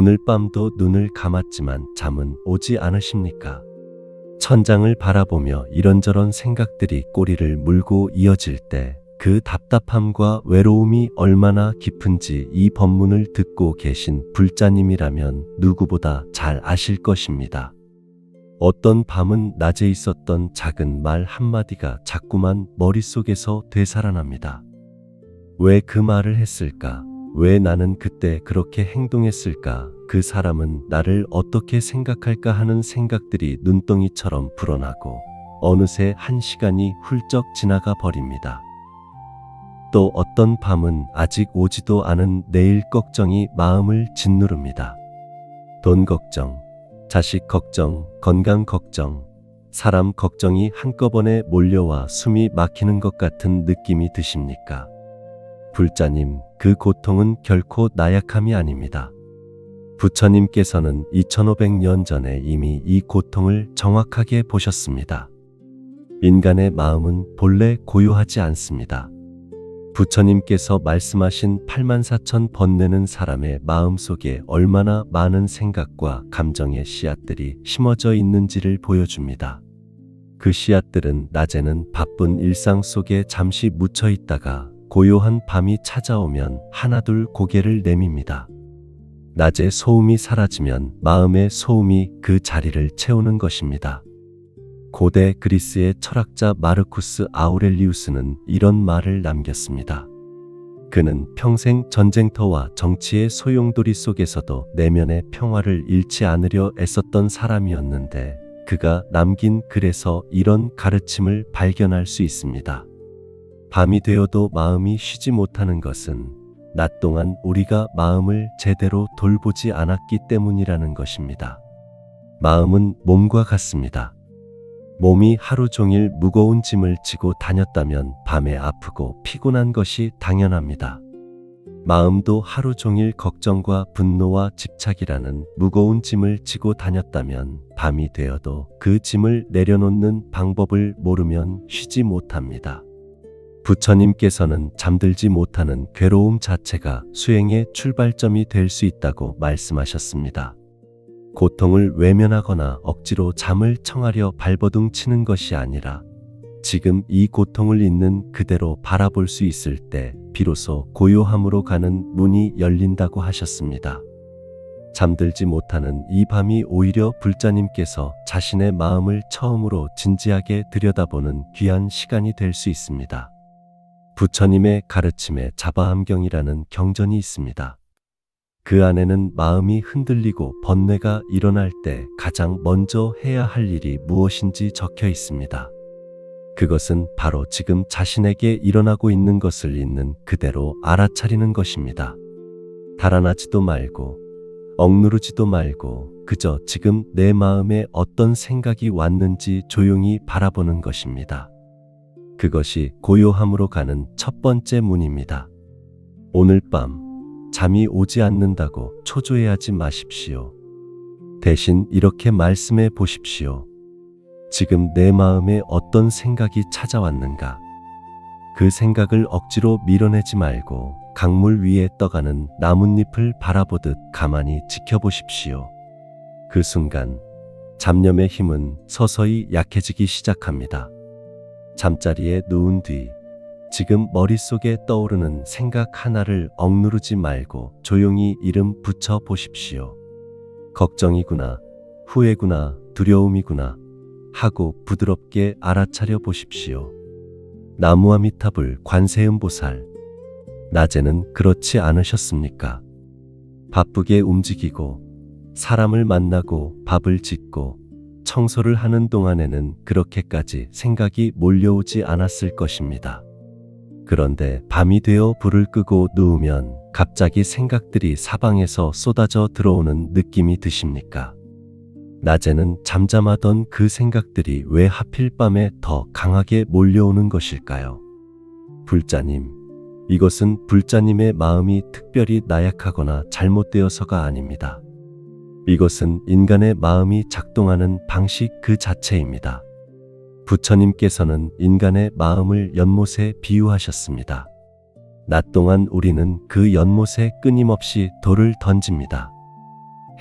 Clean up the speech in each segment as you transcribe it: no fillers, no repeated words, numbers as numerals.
오늘 밤도 눈을 감았지만 잠은 오지 않으십니까? 천장을 바라보며 이런저런 생각들이 꼬리를 물고 이어질 때 그 답답함과 외로움이 얼마나 깊은지 이 법문을 듣고 계신 불자님이라면 누구보다 잘 아실 것입니다. 어떤 밤은 낮에 있었던 작은 말 한마디가 자꾸만 머릿속에서 되살아납니다. 왜 그 말을 했을까? 왜 나는 그때 그렇게 행동했을까? 그 사람은 나를 어떻게 생각할까 하는 생각들이 눈덩이처럼 불어나고 어느새 한 시간이 훌쩍 지나가 버립니다. 또 어떤 밤은 아직 오지도 않은 내일 걱정이 마음을 짓누릅니다. 돈 걱정, 자식 걱정, 건강 걱정, 사람 걱정이 한꺼번에 몰려와 숨이 막히는 것 같은 느낌이 드십니까? 불자님, 그 고통은 결코 나약함이 아닙니다. 부처님께서는 2500년 전에 이미 이 고통을 정확하게 보셨습니다. 인간의 마음은 본래 고요하지 않습니다. 부처님께서 말씀하신 84,000 번뇌는 사람의 마음 속에 얼마나 많은 생각과 감정의 씨앗들이 심어져 있는지를 보여줍니다. 그 씨앗들은 낮에는 바쁜 일상 속에 잠시 묻혀 있다가 고요한 밤이 찾아오면 하나둘 고개를 내밉니다. 낮에 소음이 사라지면 마음의 소음이 그 자리를 채우는 것입니다. 고대 그리스의 철학자 마르쿠스 아우렐리우스는 이런 말을 남겼습니다. 그는 평생 전쟁터와 정치의 소용돌이 속에서도 내면의 평화를 잃지 않으려 애썼던 사람이었는데 그가 남긴 글에서 이런 가르침을 발견할 수 있습니다. 밤이 되어도 마음이 쉬지 못하는 것은 낮 동안 우리가 마음을 제대로 돌보지 않았기 때문이라는 것입니다. 마음은 몸과 같습니다. 몸이 하루 종일 무거운 짐을 지고 다녔다면 밤에 아프고 피곤한 것이 당연합니다. 마음도 하루 종일 걱정과 분노와 집착이라는 무거운 짐을 지고 다녔다면 밤이 되어도 그 짐을 내려놓는 방법을 모르면 쉬지 못합니다. 부처님께서는 잠들지 못하는 괴로움 자체가 수행의 출발점이 될 수 있다고 말씀하셨습니다. 고통을 외면하거나 억지로 잠을 청하려 발버둥 치는 것이 아니라 지금 이 고통을 있는 그대로 바라볼 수 있을 때 비로소 고요함으로 가는 문이 열린다고 하셨습니다. 잠들지 못하는 이 밤이 오히려 불자님께서 자신의 마음을 처음으로 진지하게 들여다보는 귀한 시간이 될 수 있습니다. 부처님의 가르침에 자바함경이라는 경전이 있습니다. 그 안에는 마음이 흔들리고 번뇌가 일어날 때 가장 먼저 해야 할 일이 무엇인지 적혀 있습니다. 그것은 바로 지금 자신에게 일어나고 있는 것을 있는 그대로 알아차리는 것입니다. 달아나지도 말고 억누르지도 말고 그저 지금 내 마음에 어떤 생각이 왔는지 조용히 바라보는 것입니다. 그것이 고요함으로 가는 첫 번째 문입니다. 오늘 밤 잠이 오지 않는다고 초조해하지 마십시오. 대신 이렇게 말씀해 보십시오. 지금 내 마음에 어떤 생각이 찾아왔는가? 그 생각을 억지로 밀어내지 말고 강물 위에 떠가는 나뭇잎을 바라보듯 가만히 지켜보십시오. 그 순간 잡념의 힘은 서서히 약해지기 시작합니다. 잠자리에 누운 뒤 지금 머릿속에 떠오르는 생각 하나를 억누르지 말고 조용히 이름 붙여 보십시오. 걱정이구나, 후회구나, 두려움이구나 하고 부드럽게 알아차려 보십시오. 나무아미타불 관세음보살, 낮에는 그렇지 않으셨습니까? 바쁘게 움직이고 사람을 만나고 밥을 짓고 청소를 하는 동안에는 그렇게까지 생각이 몰려오지 않았을 것입니다. 그런데 밤이 되어 불을 끄고 누우면 갑자기 생각들이 사방에서 쏟아져 들어오는 느낌이 드십니까? 낮에는 잠잠하던 그 생각들이 왜 하필 밤에 더 강하게 몰려오는 것일까요? 불자님, 이것은 불자님의 마음이 특별히 나약하거나 잘못되어서가 아닙니다. 이것은 인간의 마음이 작동하는 방식 그 자체입니다. 부처님께서는 인간의 마음을 연못에 비유하셨습니다. 낮 동안 우리는 그 연못에 끊임없이 돌을 던집니다.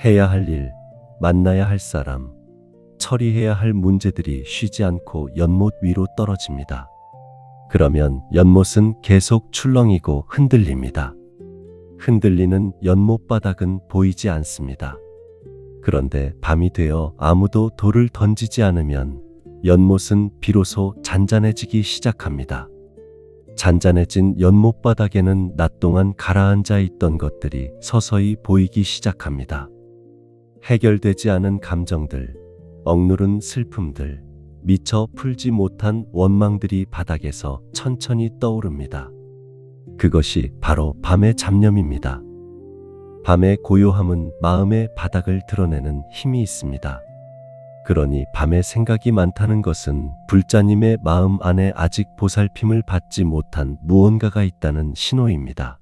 해야 할 일, 만나야 할 사람, 처리해야 할 문제들이 쉬지 않고 연못 위로 떨어집니다. 그러면 연못은 계속 출렁이고 흔들립니다. 흔들리는 연못 바닥은 보이지 않습니다. 그런데 밤이 되어 아무도 돌을 던지지 않으면 연못은 비로소 잔잔해지기 시작합니다. 잔잔해진 연못 바닥에는 낮 동안 가라앉아 있던 것들이 서서히 보이기 시작합니다. 해결되지 않은 감정들, 억누른 슬픔들, 미처 풀지 못한 원망들이 바닥에서 천천히 떠오릅니다. 그것이 바로 밤의 잡념입니다. 밤의 고요함은 마음의 바닥을 드러내는 힘이 있습니다. 그러니 밤에 생각이 많다는 것은 불자님의 마음 안에 아직 보살핌을 받지 못한 무언가가 있다는 신호입니다.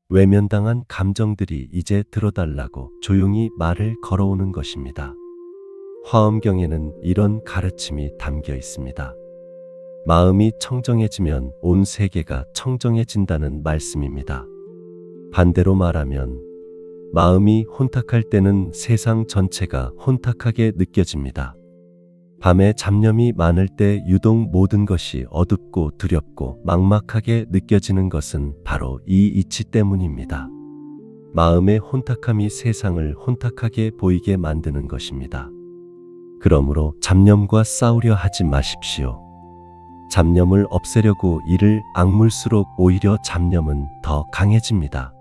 외면당한 감정들이 이제 들어달라고 조용히 말을 걸어오는 것입니다. 화엄경에는 이런 가르침이 담겨 있습니다. 마음이 청정해지면 온 세계가 청정해진다는 말씀입니다. 반대로 말하면 마음이 혼탁할 때는 세상 전체가 혼탁하게 느껴집니다. 밤에 잡념이 많을 때 유독 모든 것이 어둡고 두렵고 막막하게 느껴지는 것은 바로 이 이치 때문입니다. 마음의 혼탁함이 세상을 혼탁하게 보이게 만드는 것입니다. 그러므로 잡념과 싸우려 하지 마십시오. 잡념을 없애려고 이를 악물수록 오히려 잡념은 더 강해집니다.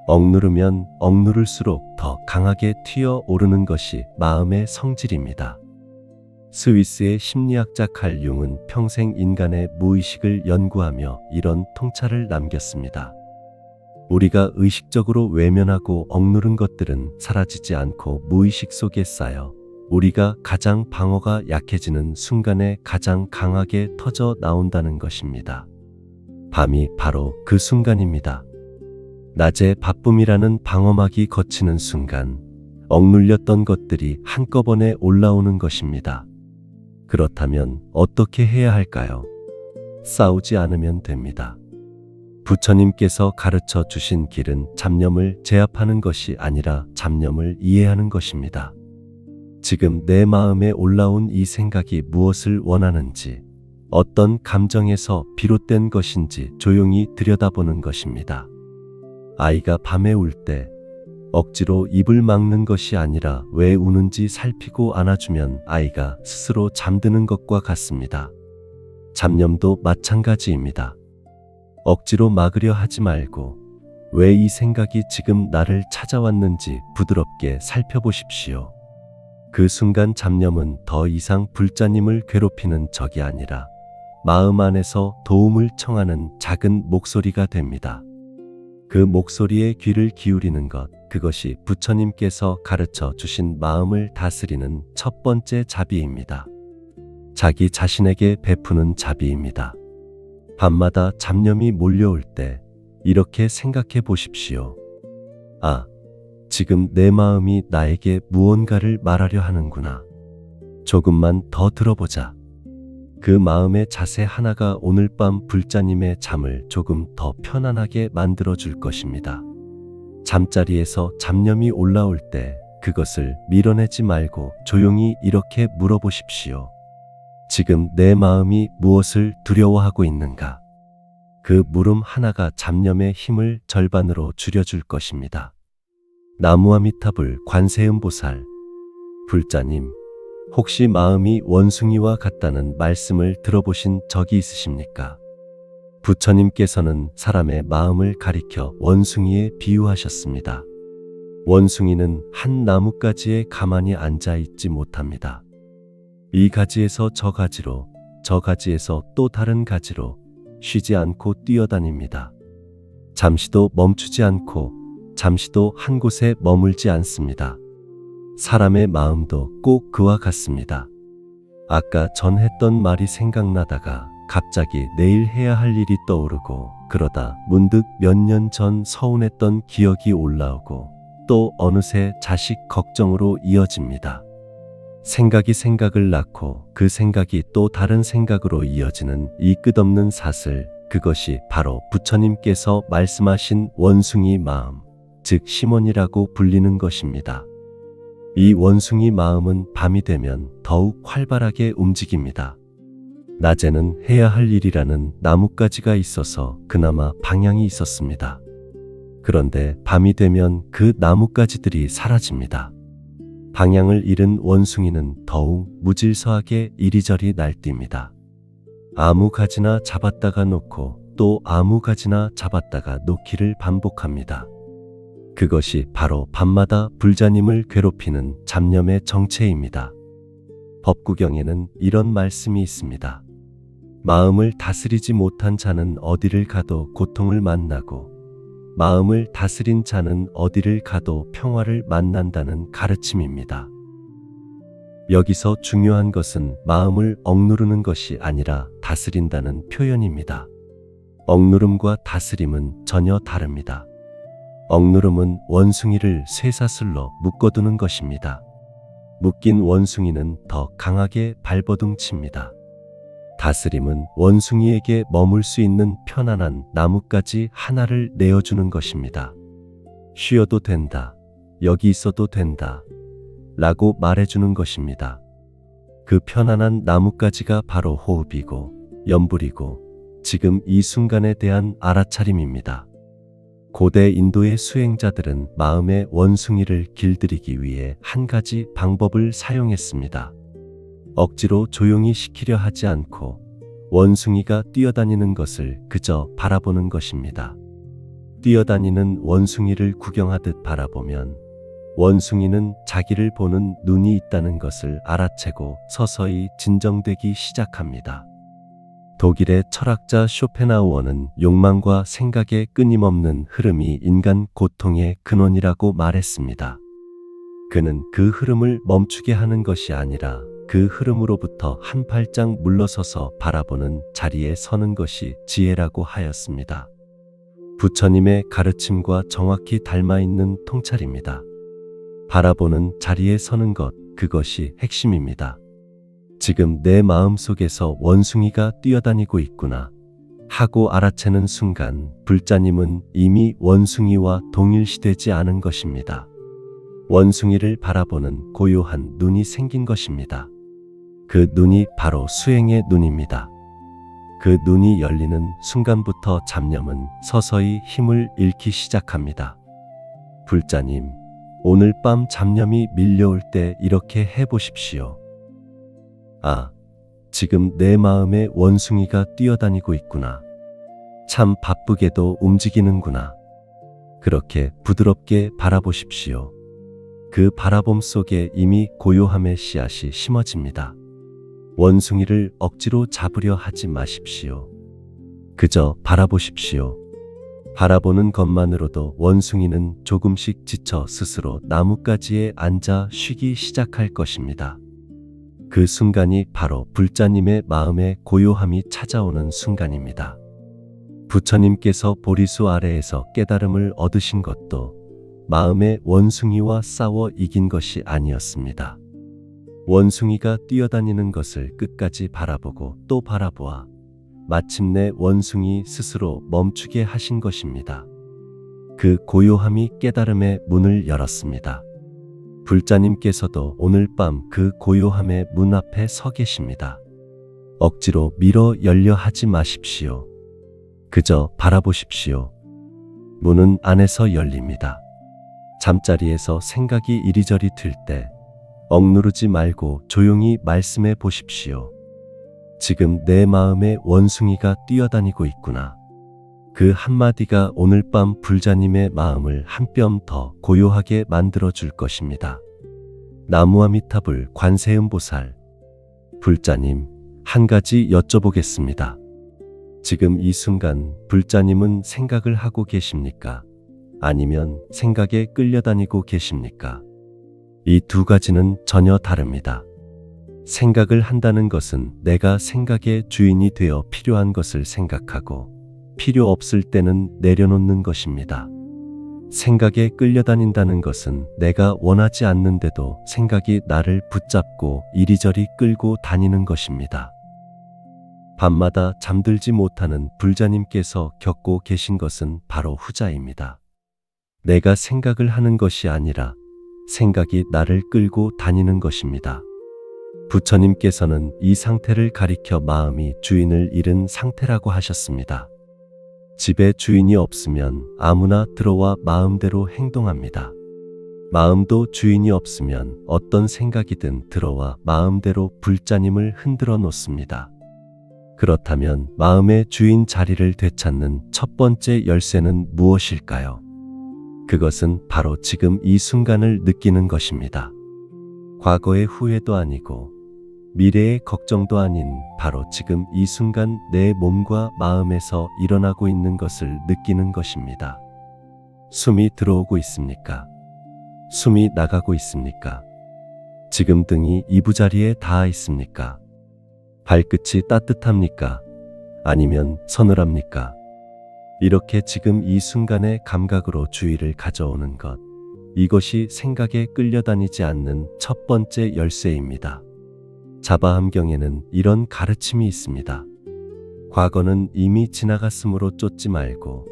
억누르면 억누를수록 더 강하게 튀어오르는 것이 마음의 성질입니다. 스위스의 심리학자 칼 융은 평생 인간의 무의식을 연구하며 이런 통찰을 남겼습니다. 우리가 의식적으로 외면하고 억누른 것들은 사라지지 않고 무의식 속에 쌓여 우리가 가장 방어가 약해지는 순간에 가장 강하게 터져 나온다는 것입니다. 밤이 바로 그 순간입니다. 낮에 바쁨이라는 방어막이 걷히는 순간 억눌렸던 것들이 한꺼번에 올라오는 것입니다. 그렇다면 어떻게 해야 할까요? 싸우지 않으면 됩니다. 부처님께서 가르쳐 주신 길은 잡념을 제압하는 것이 아니라 잡념을 이해하는 것입니다. 지금 내 마음에 올라온 이 생각이 무엇을 원하는지, 어떤 감정에서 비롯된 것인지 조용히 들여다보는 것입니다. 아이가 밤에 울 때 억지로 입을 막는 것이 아니라 왜 우는지 살피고 안아주면 아이가 스스로 잠드는 것과 같습니다. 잡념도 마찬가지입니다. 억지로 막으려 하지 말고 왜 이 생각이 지금 나를 찾아왔는지 부드럽게 살펴보십시오. 그 순간 잡념은 더 이상 불자님을 괴롭히는 적이 아니라 마음 안에서 도움을 청하는 작은 목소리가 됩니다. 그 목소리에 귀를 기울이는 것, 그것이 부처님께서 가르쳐 주신 마음을 다스리는 첫 번째 자비입니다. 자기 자신에게 베푸는 자비입니다. 밤마다 잡념이 몰려올 때 이렇게 생각해 보십시오. 아, 지금 내 마음이 나에게 무언가를 말하려 하는구나. 조금만 더 들어보자. 그 마음의 자세 하나가 오늘 밤 불자님의 잠을 조금 더 편안하게 만들어 줄 것입니다. 잠자리에서 잡념이 올라올 때 그것을 밀어내지 말고 조용히 이렇게 물어보십시오. 지금 내 마음이 무엇을 두려워하고 있는가? 그 물음 하나가 잡념의 힘을 절반으로 줄여줄 것입니다. 나무아미타불 관세음보살. 불자님, 혹시 마음이 원숭이와 같다는 말씀을 들어보신 적이 있으십니까? 부처님께서는 사람의 마음을 가리켜 원숭이에 비유하셨습니다. 원숭이는 한 나뭇가지에 가만히 앉아 있지 못합니다. 이 가지에서 저 가지로, 저 가지에서 또 다른 가지로 쉬지 않고 뛰어다닙니다. 잠시도 멈추지 않고 잠시도 한 곳에 머물지 않습니다. 사람의 마음도 꼭 그와 같습니다. 아까 전 했던 말이 생각나다가 갑자기 내일 해야 할 일이 떠오르고 그러다 문득 몇 년 전 서운했던 기억이 올라오고 또 어느새 자식 걱정으로 이어집니다. 생각이 생각을 낳고 그 생각이 또 다른 생각으로 이어지는 이 끝없는 사슬, 그것이 바로 부처님께서 말씀하신 원숭이 마음, 즉 시몬이라고 불리는 것입니다. 이 원숭이 마음은 밤이 되면 더욱 활발하게 움직입니다. 낮에는 해야 할 일이라는 나뭇가지가 있어서 그나마 방향이 있었습니다. 그런데 밤이 되면 그 나뭇가지들이 사라집니다. 방향을 잃은 원숭이는 더욱 무질서하게 이리저리 날뜁니다. 아무 가지나 잡았다가 놓고 또 아무 가지나 잡았다가 놓기를 반복합니다. 그것이 바로 밤마다 불자님을 괴롭히는 잡념의 정체입니다. 법구경에는 이런 말씀이 있습니다. 마음을 다스리지 못한 자는 어디를 가도 고통을 만나고 마음을 다스린 자는 어디를 가도 평화를 만난다는 가르침입니다. 여기서 중요한 것은 마음을 억누르는 것이 아니라 다스린다는 표현입니다. 억누름과 다스림은 전혀 다릅니다. 억누름은 원숭이를 쇠사슬로 묶어두는 것입니다. 묶인 원숭이는 더 강하게 발버둥칩니다. 다스림은 원숭이에게 머물 수 있는 편안한 나뭇가지 하나를 내어주는 것입니다. 쉬어도 된다, 여기 있어도 된다 라고 말해주는 것입니다. 그 편안한 나뭇가지가 바로 호흡이고 염불이고 지금 이 순간에 대한 알아차림입니다. 고대 인도의 수행자들은 마음의 원숭이를 길들이기 위해 한 가지 방법을 사용했습니다. 억지로 조용히 시키려 하지 않고 원숭이가 뛰어다니는 것을 그저 바라보는 것입니다. 뛰어다니는 원숭이를 구경하듯 바라보면 원숭이는 자기를 보는 눈이 있다는 것을 알아채고 서서히 진정되기 시작합니다. 독일의 철학자 쇼펜하우어는 욕망과 생각의 끊임없는 흐름이 인간 고통의 근원이라고 말했습니다. 그는 그 흐름을 멈추게 하는 것이 아니라 그 흐름으로부터 한 발짝 물러서서 바라보는 자리에 서는 것이 지혜라고 하였습니다. 부처님의 가르침과 정확히 닮아 있는 통찰입니다. 바라보는 자리에 서는 것, 그것이 핵심입니다. 지금 내 마음 속에서 원숭이가 뛰어다니고 있구나 하고 알아채는 순간 불자님은 이미 원숭이와 동일시되지 않은 것입니다. 원숭이를 바라보는 고요한 눈이 생긴 것입니다. 그 눈이 바로 수행의 눈입니다. 그 눈이 열리는 순간부터 잡념은 서서히 힘을 잃기 시작합니다. 불자님, 오늘 밤 잡념이 밀려올 때 이렇게 해보십시오. 아, 지금 내 마음에 원숭이가 뛰어다니고 있구나. 참 바쁘게도 움직이는구나. 그렇게 부드럽게 바라보십시오. 그 바라봄 속에 이미 고요함의 씨앗이 심어집니다. 원숭이를 억지로 잡으려 하지 마십시오. 그저 바라보십시오. 바라보는 것만으로도 원숭이는 조금씩 지쳐 스스로 나뭇가지에 앉아 쉬기 시작할 것입니다. 그 순간이 바로 불자님의 마음에 고요함이 찾아오는 순간입니다. 부처님께서 보리수 아래에서 깨달음을 얻으신 것도 마음의 원숭이와 싸워 이긴 것이 아니었습니다. 원숭이가 뛰어다니는 것을 끝까지 바라보고 또 바라보아 마침내 원숭이 스스로 멈추게 하신 것입니다. 그 고요함이 깨달음의 문을 열었습니다. 불자님께서도 오늘 밤 그 고요함의 문 앞에 서 계십니다. 억지로 밀어 열려 하지 마십시오. 그저 바라보십시오. 문은 안에서 열립니다. 잠자리에서 생각이 이리저리 튈 때 억누르지 말고 조용히 말씀해 보십시오. 지금 내 마음에 원숭이가 뛰어다니고 있구나. 그 한마디가 오늘 밤 불자님의 마음을 한 뼘 더 고요하게 만들어 줄 것입니다. 나무아미타불 관세음보살. 불자님, 한 가지 여쭤보겠습니다. 지금 이 순간 불자님은 생각을 하고 계십니까? 아니면 생각에 끌려다니고 계십니까? 이 두 가지는 전혀 다릅니다. 생각을 한다는 것은 내가 생각의 주인이 되어 필요한 것을 생각하고 필요 없을 때는 내려놓는 것입니다. 생각에 끌려다닌다는 것은 내가 원하지 않는데도 생각이 나를 붙잡고 이리저리 끌고 다니는 것입니다. 밤마다 잠들지 못하는 불자님께서 겪고 계신 것은 바로 후자입니다. 내가 생각을 하는 것이 아니라 생각이 나를 끌고 다니는 것입니다. 부처님께서는 이 상태를 가리켜 마음이 주인을 잃은 상태라고 하셨습니다. 집에 주인이 없으면 아무나 들어와 마음대로 행동합니다. 마음도 주인이 없으면 어떤 생각이든 들어와 마음대로 불자님을 흔들어 놓습니다. 그렇다면 마음의 주인 자리를 되찾는 첫 번째 열쇠는 무엇일까요? 그것은 바로 지금 이 순간을 느끼는 것입니다. 과거의 후회도 아니고 미래의 걱정도 아닌 바로 지금 이 순간 내 몸과 마음에서 일어나고 있는 것을 느끼는 것입니다. 숨이 들어오고 있습니까? 숨이 나가고 있습니까? 지금 등이 이부자리에 닿아 있습니까? 발끝이 따뜻합니까? 아니면 서늘합니까? 이렇게 지금 이 순간의 감각으로 주의를 가져오는 것, 이것이 생각에 끌려다니지 않는 첫 번째 열쇠입니다. 자바함경에는 이런 가르침이 있습니다. 과거는 이미 지나갔으므로 쫓지 말고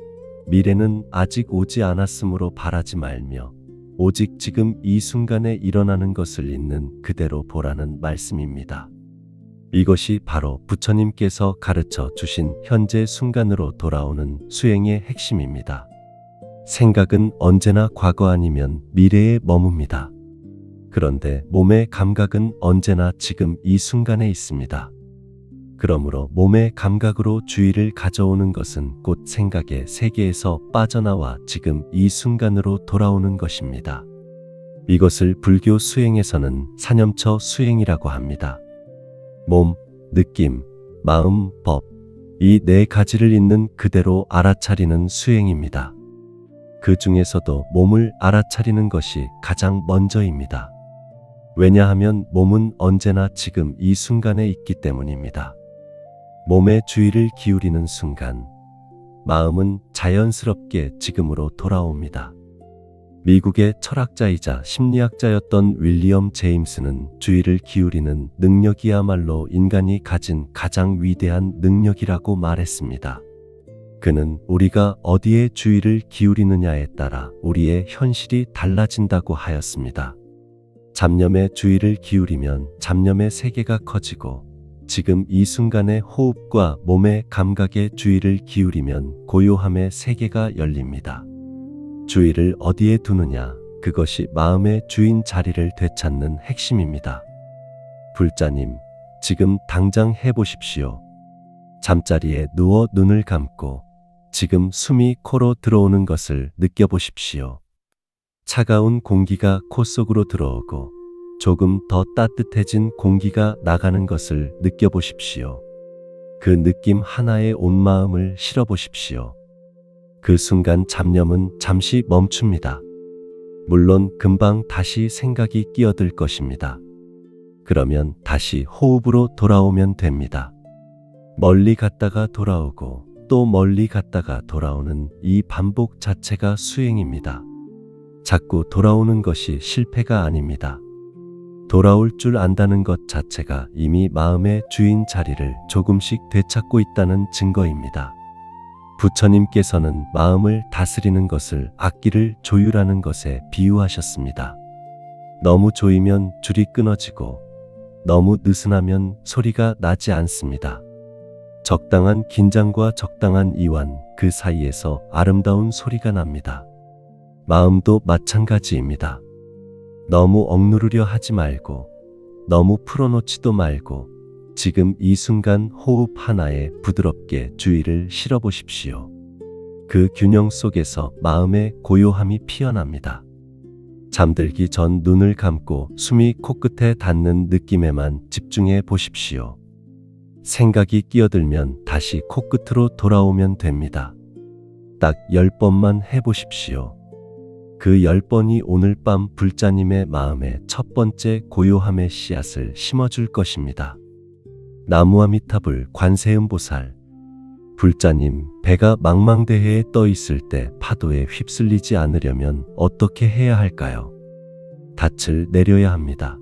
미래는 아직 오지 않았으므로 바라지 말며 오직 지금 이 순간에 일어나는 것을 있는 그대로 보라는 말씀입니다. 이것이 바로 부처님께서 가르쳐 주신 현재 순간으로 돌아오는 수행의 핵심입니다. 생각은 언제나 과거 아니면 미래에 머뭅니다. 그런데 몸의 감각은 언제나 지금 이 순간에 있습니다. 그러므로 몸의 감각으로 주의를 가져오는 것은 곧 생각의 세계에서 빠져나와 지금 이 순간으로 돌아오는 것입니다. 이것을 불교 수행에서는 사념처 수행이라고 합니다. 몸, 느낌, 마음, 법, 이 네 가지를 있는 그대로 알아차리는 수행입니다. 그 중에서도 몸을 알아차리는 것이 가장 먼저입니다. 왜냐하면 몸은 언제나 지금 이 순간에 있기 때문입니다. 몸에 주의를 기울이는 순간, 마음은 자연스럽게 지금으로 돌아옵니다. 미국의 철학자이자 심리학자였던 윌리엄 제임스는 주의를 기울이는 능력이야말로 인간이 가진 가장 위대한 능력이라고 말했습니다. 그는 우리가 어디에 주의를 기울이느냐에 따라 우리의 현실이 달라진다고 하였습니다. 잡념에 주의를 기울이면 잡념의 세계가 커지고 지금 이 순간의 호흡과 몸의 감각에 주의를 기울이면 고요함의 세계가 열립니다. 주의를 어디에 두느냐, 그것이 마음의 주인 자리를 되찾는 핵심입니다. 불자님, 지금 당장 해보십시오. 잠자리에 누워 눈을 감고 지금 숨이 코로 들어오는 것을 느껴보십시오. 차가운 공기가 코 속으로 들어오고 조금 더 따뜻해진 공기가 나가는 것을 느껴보십시오. 그 느낌 하나에 온 마음을 실어보십시오. 그 순간 잡념은 잠시 멈춥니다. 물론 금방 다시 생각이 끼어들 것입니다. 그러면 다시 호흡으로 돌아오면 됩니다. 멀리 갔다가 돌아오고 또 멀리 갔다가 돌아오는 이 반복 자체가 수행입니다. 자꾸 돌아오는 것이 실패가 아닙니다. 돌아올 줄 안다는 것 자체가 이미 마음의 주인 자리를 조금씩 되찾고 있다는 증거입니다. 부처님께서는 마음을 다스리는 것을 악기를 조율하는 것에 비유하셨습니다. 너무 조이면 줄이 끊어지고 너무 느슨하면 소리가 나지 않습니다. 적당한 긴장과 적당한 이완, 그 사이에서 아름다운 소리가 납니다. 마음도 마찬가지입니다. 너무 억누르려 하지 말고 너무 풀어놓지도 말고 지금 이 순간 호흡 하나에 부드럽게 주의를 실어보십시오. 그 균형 속에서 마음의 고요함이 피어납니다. 잠들기 전 눈을 감고 숨이 코끝에 닿는 느낌에만 집중해 보십시오. 생각이 끼어들면 다시 코끝으로 돌아오면 됩니다. 딱 10번만 해보십시오. 그 10번이 오늘 밤 불자님의 마음에 첫 번째 고요함의 씨앗을 심어줄 것입니다. 나무아미타불 관세음보살. 불자님, 배가 망망대해에 떠 있을 때 파도에 휩쓸리지 않으려면 어떻게 해야 할까요? 닻을 내려야 합니다.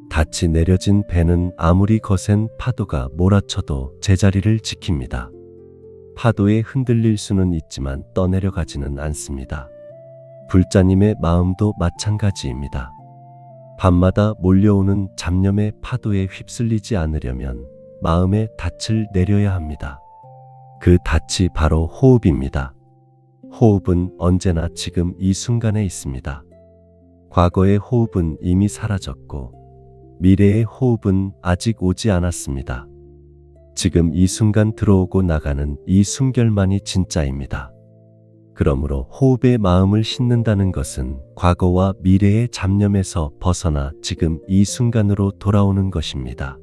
닻이 내려진 배는 아무리 거센 파도가 몰아쳐도 제자리를 지킵니다. 파도에 흔들릴 수는 있지만 떠내려가지는 않습니다. 불자님의 마음도 마찬가지입니다. 밤마다 몰려오는 잡념의 파도에 휩쓸리지 않으려면 마음의 닻을 내려야 합니다. 그 닻이 바로 호흡입니다. 호흡은 언제나 지금 이 순간에 있습니다. 과거의 호흡은 이미 사라졌고 미래의 호흡은 아직 오지 않았습니다. 지금 이 순간 들어오고 나가는 이 숨결만이 진짜입니다. 그러므로 호흡에 마음을 싣는다는 것은 과거와 미래의 잡념에서 벗어나 지금 이 순간으로 돌아오는 것입니다.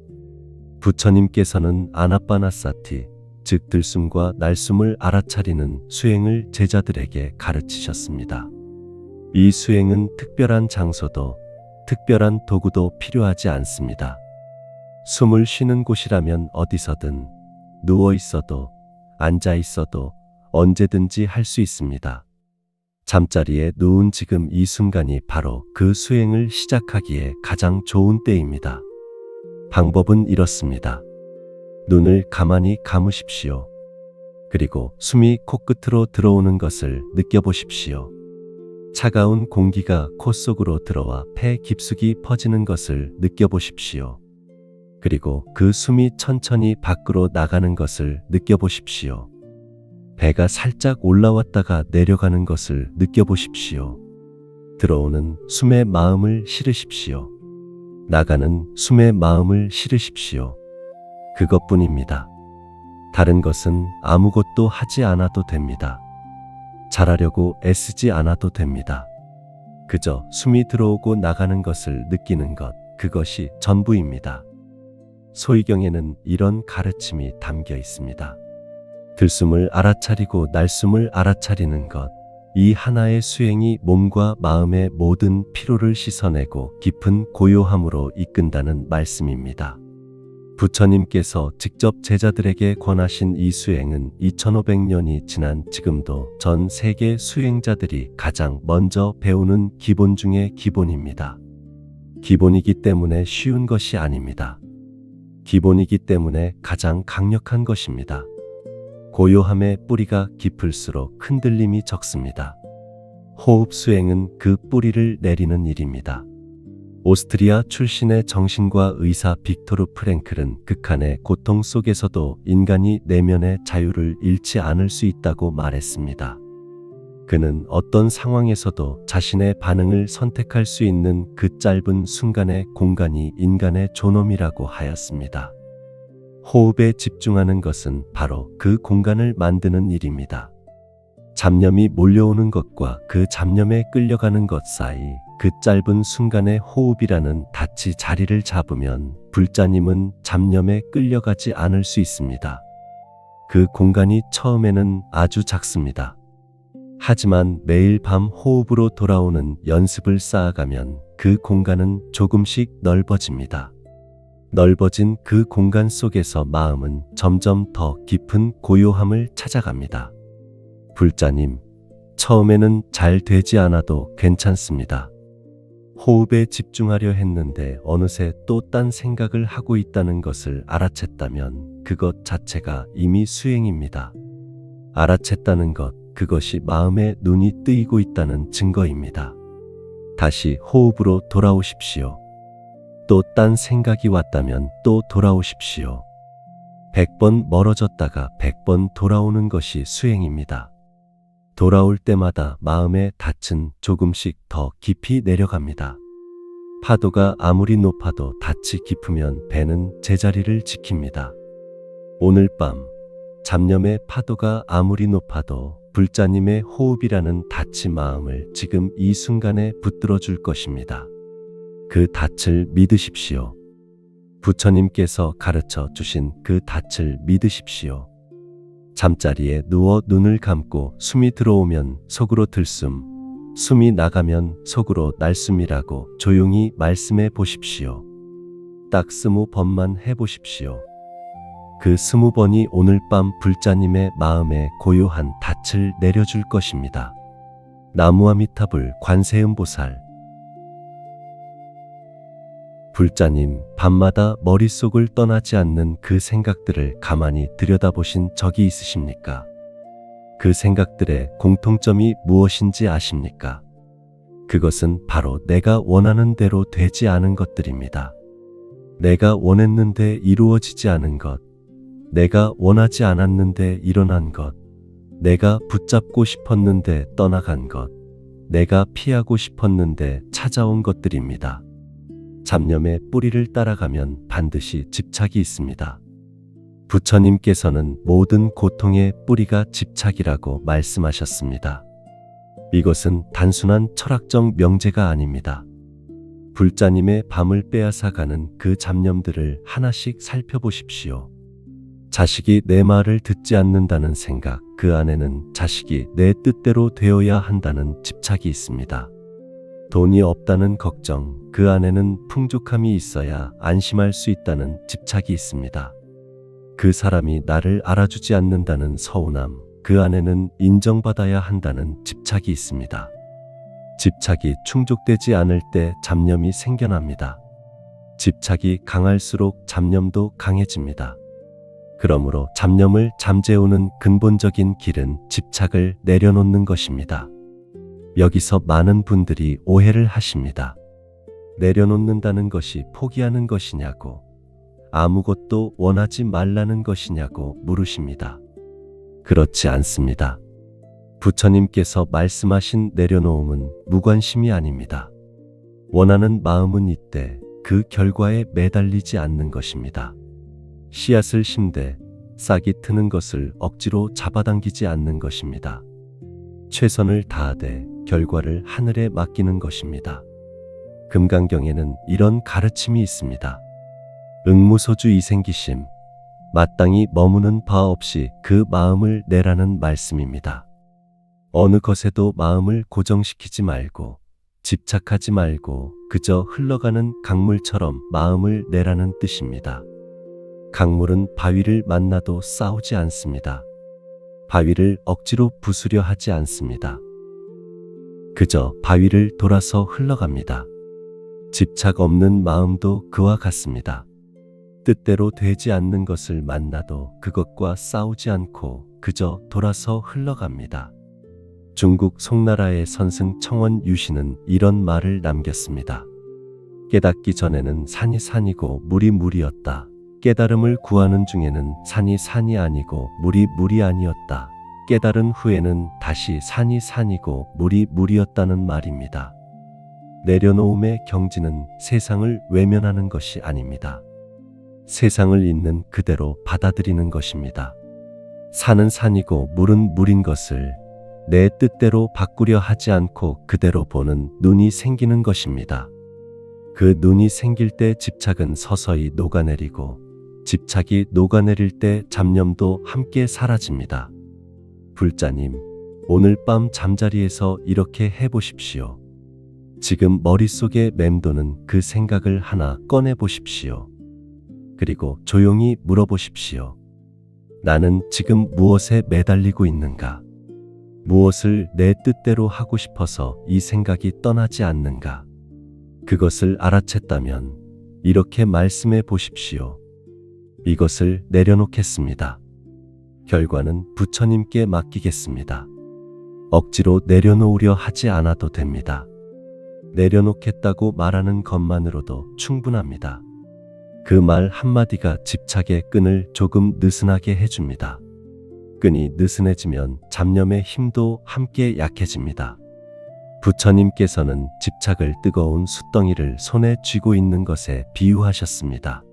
부처님께서는 아나빠나사티, 즉 들숨과 날숨을 알아차리는 수행을 제자들에게 가르치셨습니다. 이 수행은 특별한 장소도 특별한 도구도 필요하지 않습니다. 숨을 쉬는 곳이라면 어디서든 누워 있어도 앉아 있어도 언제든지 할 수 있습니다. 잠자리에 누운 지금 이 순간이 바로 그 수행을 시작하기에 가장 좋은 때입니다. 방법은 이렇습니다. 눈을 가만히 감으십시오. 그리고 숨이 코끝으로 들어오는 것을 느껴보십시오. 차가운 공기가 코 속으로 들어와 폐 깊숙이 퍼지는 것을 느껴보십시오. 그리고 그 숨이 천천히 밖으로 나가는 것을 느껴보십시오. 배가 살짝 올라왔다가 내려가는 것을 느껴보십시오. 들어오는 숨에 마음을 실으십시오. 나가는 숨에 마음을 실으십시오. 그것뿐입니다. 다른 것은 아무것도 하지 않아도 됩니다. 잘하려고 애쓰지 않아도 됩니다. 그저 숨이 들어오고 나가는 것을 느끼는 것, 그것이 전부입니다. 소위경에는 이런 가르침이 담겨 있습니다. 들숨을 알아차리고 날숨을 알아차리는 것, 이 하나의 수행이 몸과 마음의 모든 피로를 씻어내고 깊은 고요함으로 이끈다는 말씀입니다. 부처님께서 직접 제자들에게 권하신 이 수행은 2500년이 지난 지금도 전 세계 수행자들이 가장 먼저 배우는 기본 중의 기본입니다. 기본이기 때문에 쉬운 것이 아닙니다. 기본이기 때문에 가장 강력한 것입니다. 고요함의 뿌리가 깊을수록 흔들림이 적습니다. 호흡 수행은 그 뿌리를 내리는 일입니다. 오스트리아 출신의 정신과 의사 빅토르 프랭클은 극한의 고통 속에서도 인간이 내면의 자유를 잃지 않을 수 있다고 말했습니다. 그는 어떤 상황에서도 자신의 반응을 선택할 수 있는 그 짧은 순간의 공간이 인간의 존엄이라고 하였습니다. 호흡에 집중하는 것은 바로 그 공간을 만드는 일입니다. 잡념이 몰려오는 것과 그 잡념에 끌려가는 것 사이 그 짧은 순간의 호흡이라는 닻이 자리를 잡으면 불자님은 잡념에 끌려가지 않을 수 있습니다. 그 공간이 처음에는 아주 작습니다. 하지만 매일 밤 호흡으로 돌아오는 연습을 쌓아가면 그 공간은 조금씩 넓어집니다. 넓어진 그 공간 속에서 마음은 점점 더 깊은 고요함을 찾아갑니다. 불자님, 처음에는 잘 되지 않아도 괜찮습니다. 호흡에 집중하려 했는데 어느새 또 딴 생각을 하고 있다는 것을 알아챘다면 그것 자체가 이미 수행입니다. 알아챘다는 것, 그것이 마음에 눈이 뜨이고 있다는 증거입니다. 다시 호흡으로 돌아오십시오. 또 딴 생각이 왔다면 또 돌아오십시오. 100번 멀어졌다가 100번 돌아오는 것이 수행입니다. 돌아올 때마다 마음의 닻은 조금씩 더 깊이 내려갑니다. 파도가 아무리 높아도 닻이 깊으면 배는 제자리를 지킵니다. 오늘 밤 잡념의 파도가 아무리 높아도 불자님의 호흡이라는 닻이 마음을 지금 이 순간에 붙들어 줄 것입니다. 그 닻을 믿으십시오. 부처님께서 가르쳐 주신 그 닻을 믿으십시오. 잠자리에 누워 눈을 감고 숨이 들어오면 속으로 들숨, 숨이 나가면 속으로 날숨이라고 조용히 말씀해 보십시오. 딱 20번만 해보십시오. 그 20번이 오늘 밤 불자님의 마음에 고요한 닻을 내려줄 것입니다. 나무아미타불 관세음보살. 불자님, 밤마다 머릿속을 떠나지 않는 그 생각들을 가만히 들여다보신 적이 있으십니까? 그 생각들의 공통점이 무엇인지 아십니까? 그것은 바로 내가 원하는 대로 되지 않은 것들입니다. 내가 원했는데 이루어지지 않은 것, 내가 원하지 않았는데 일어난 것, 내가 붙잡고 싶었는데 떠나간 것, 내가 피하고 싶었는데 찾아온 것들입니다. 잡념의 뿌리를 따라가면 반드시 집착이 있습니다. 부처님께서는 모든 고통의 뿌리가 집착이라고 말씀하셨습니다. 이것은 단순한 철학적 명제가 아닙니다. 불자님의 밤을 빼앗아가는 그 잡념들을 하나씩 살펴보십시오. 자식이 내 말을 듣지 않는다는 생각, 그 안에는 자식이 내 뜻대로 되어야 한다는 집착이 있습니다. 돈이 없다는 걱정, 그 안에는 풍족함이 있어야 안심할 수 있다는 집착이 있습니다. 그 사람이 나를 알아주지 않는다는 서운함, 그 안에는 인정받아야 한다는 집착이 있습니다. 집착이 충족되지 않을 때 잡념이 생겨납니다. 집착이 강할수록 잡념도 강해집니다. 그러므로 잡념을 잠재우는 근본적인 길은 집착을 내려놓는 것입니다. 여기서 많은 분들이 오해를 하십니다. 내려놓는다는 것이 포기하는 것이냐고, 아무것도 원하지 말라는 것이냐고 물으십니다. 그렇지 않습니다. 부처님께서 말씀하신 내려놓음은 무관심이 아닙니다. 원하는 마음은 이때 그 결과에 매달리지 않는 것입니다. 씨앗을 심되 싹이 트는 것을 억지로 잡아당기지 않는 것입니다. 최선을 다하되 결과를 하늘에 맡기는 것입니다. 금강경에는 이런 가르침이 있습니다. 응무소주 이생기심, 마땅히 머무는 바 없이 그 마음을 내라는 말씀입니다. 어느 것에도 마음을 고정시키지 말고 집착하지 말고 그저 흘러가는 강물처럼 마음을 내라는 뜻입니다. 강물은 바위를 만나도 싸우지 않습니다. 바위를 억지로 부수려 하지 않습니다. 그저 바위를 돌아서 흘러갑니다. 집착 없는 마음도 그와 같습니다. 뜻대로 되지 않는 것을 만나도 그것과 싸우지 않고 그저 돌아서 흘러갑니다. 중국 송나라의 선승 청원 유시는 이런 말을 남겼습니다. 깨닫기 전에는 산이 산이고 물이 물이었다. 깨달음을 구하는 중에는 산이 산이 아니고 물이 물이 아니었다. 깨달은 후에는 다시 산이 산이고 물이 물이었다는 말입니다. 내려놓음의 경지는 세상을 외면하는 것이 아닙니다. 세상을 있는 그대로 받아들이는 것입니다. 산은 산이고 물은 물인 것을 내 뜻대로 바꾸려 하지 않고 그대로 보는 눈이 생기는 것입니다. 그 눈이 생길 때 집착은 서서히 녹아내리고 집착이 녹아내릴 때 잡념도 함께 사라집니다. 불자님, 오늘 밤 잠자리에서 이렇게 해보십시오. 지금 머릿속에 맴도는 그 생각을 하나 꺼내보십시오. 그리고 조용히 물어보십시오. 나는 지금 무엇에 매달리고 있는가? 무엇을 내 뜻대로 하고 싶어서 이 생각이 떠나지 않는가? 그것을 알아챘다면 이렇게 말씀해 보십시오. 이것을 내려놓겠습니다. 결과는 부처님께 맡기겠습니다. 억지로 내려놓으려 하지 않아도 됩니다. 내려놓겠다고 말하는 것만으로도 충분합니다. 그 말 한마디가 집착의 끈을 조금 느슨하게 해줍니다. 끈이 느슨해지면 잡념의 힘도 함께 약해집니다. 부처님께서는 집착을 뜨거운 숯덩이를 손에 쥐고 있는 것에 비유하셨습니다.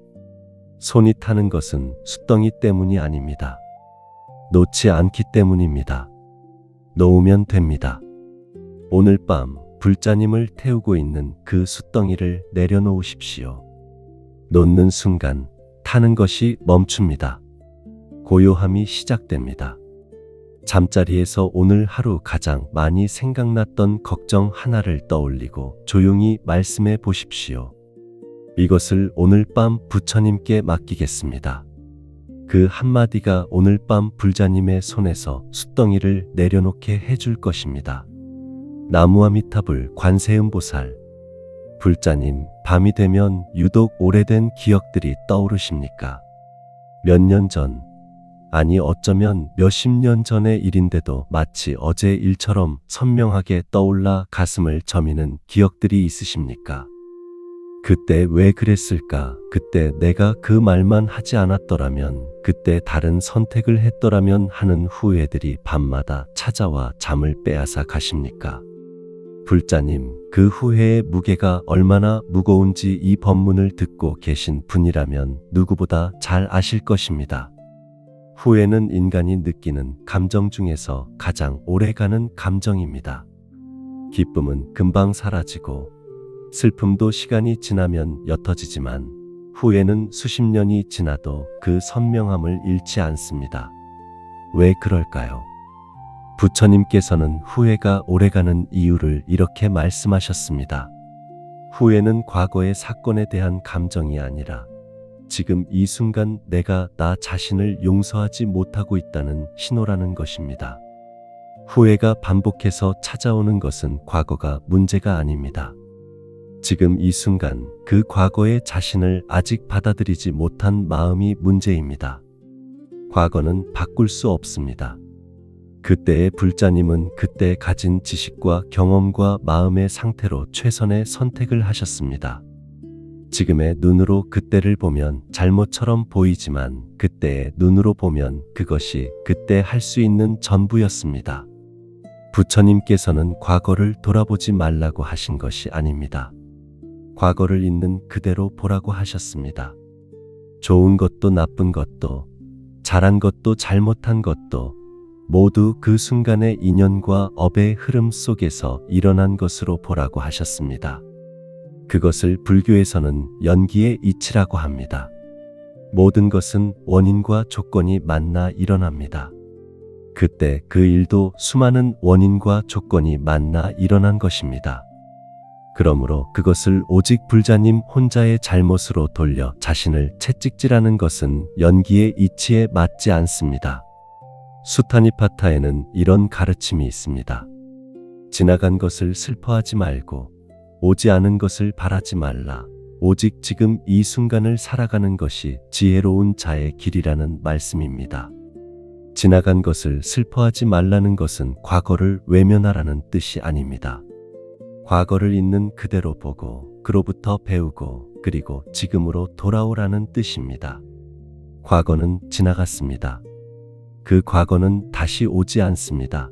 손이 타는 것은 숯덩이 때문이 아닙니다. 놓지 않기 때문입니다. 놓으면 됩니다. 오늘 밤 불자님을 태우고 있는 그 숯덩이를 내려놓으십시오. 놓는 순간 타는 것이 멈춥니다. 고요함이 시작됩니다. 잠자리에서 오늘 하루 가장 많이 생각났던 걱정 하나를 떠올리고 조용히 말씀해 보십시오. 이것을 오늘 밤 부처님께 맡기겠습니다. 그 한마디가 오늘 밤 불자님의 손에서 숯덩이를 내려놓게 해줄 것입니다. 나무아미타불 관세음보살. 불자님, 밤이 되면 유독 오래된 기억들이 떠오르십니까? 몇 년 전, 아니 어쩌면 몇십 년 전의 일인데도 마치 어제 일처럼 선명하게 떠올라 가슴을 저미는 기억들이 있으십니까? 그때 왜 그랬을까? 그때 내가 그 말만 하지 않았더라면, 그때 다른 선택을 했더라면 하는 후회들이 밤마다 찾아와 잠을 빼앗아 가십니까? 불자님, 그 후회의 무게가 얼마나 무거운지 이 법문을 듣고 계신 분이라면 누구보다 잘 아실 것입니다. 후회는 인간이 느끼는 감정 중에서 가장 오래가는 감정입니다. 기쁨은 금방 사라지고 슬픔도 시간이 지나면 옅어지지만 후회는 수십 년이 지나도 그 선명함을 잃지 않습니다. 왜 그럴까요? 부처님께서는 후회가 오래가는 이유를 이렇게 말씀하셨습니다. 후회는 과거의 사건에 대한 감정이 아니라 지금 이 순간 내가 나 자신을 용서하지 못하고 있다는 신호라는 것입니다. 후회가 반복해서 찾아오는 것은 과거가 문제가 아닙니다. 지금 이 순간 그 과거의 자신을 아직 받아들이지 못한 마음이 문제입니다. 과거는 바꿀 수 없습니다. 그때의 불자님은 그때 가진 지식과 경험과 마음의 상태로 최선의 선택을 하셨습니다. 지금의 눈으로 그때를 보면 잘못처럼 보이지만 그때의 눈으로 보면 그것이 그때 할 수 있는 전부였습니다. 부처님께서는 과거를 돌아보지 말라고 하신 것이 아닙니다. 과거를 있는 그대로 보라고 하셨습니다. 좋은 것도 나쁜 것도, 잘한 것도 잘못한 것도 모두 그 순간의 인연과 업의 흐름 속에서 일어난 것으로 보라고 하셨습니다. 그것을 불교에서는 연기의 이치라고 합니다. 모든 것은 원인과 조건이 만나 일어납니다. 그때 그 일도 수많은 원인과 조건이 만나 일어난 것입니다. 그러므로 그것을 오직 불자님 혼자의 잘못으로 돌려 자신을 채찍질하는 것은 연기의 이치에 맞지 않습니다. 수타니파타에는 이런 가르침이 있습니다. 지나간 것을 슬퍼하지 말고 오지 않은 것을 바라지 말라. 오직 지금 이 순간을 살아가는 것이 지혜로운 자의 길이라는 말씀입니다. 지나간 것을 슬퍼하지 말라는 것은 과거를 외면하라는 뜻이 아닙니다. 과거를 있는 그대로 보고 그로부터 배우고 그리고 지금으로 돌아오라는 뜻입니다. 과거는 지나갔습니다. 그 과거는 다시 오지 않습니다.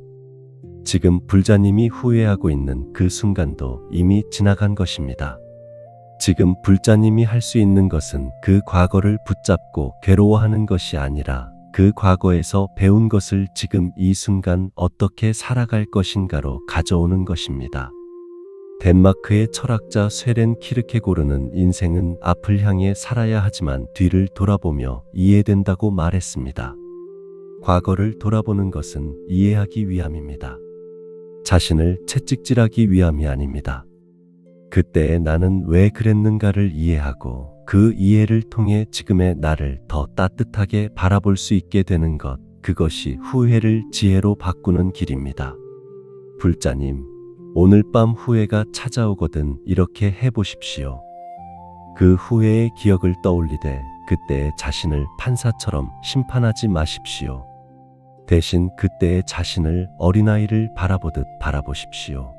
지금 불자님이 후회하고 있는 그 순간도 이미 지나간 것입니다. 지금 불자님이 할 수 있는 것은 그 과거를 붙잡고 괴로워하는 것이 아니라 그 과거에서 배운 것을 지금 이 순간 어떻게 살아갈 것인가로 가져오는 것입니다. 덴마크의 철학자 쇠렌 키르케고르는 인생은 앞을 향해 살아야 하지만 뒤를 돌아보며 이해된다고 말했습니다. 과거를 돌아보는 것은 이해하기 위함입니다. 자신을 채찍질하기 위함이 아닙니다. 그때의 나는 왜 그랬는가를 이해하고 그 이해를 통해 지금의 나를 더 따뜻하게 바라볼 수 있게 되는 것, 그것이 후회를 지혜로 바꾸는 길입니다. 불자님, 오늘 밤 후회가 찾아오거든 이렇게 해보십시오. 그 후회의 기억을 떠올리되 그때의 자신을 판사처럼 심판하지 마십시오. 대신 그때의 자신을 어린아이를 바라보듯 바라보십시오.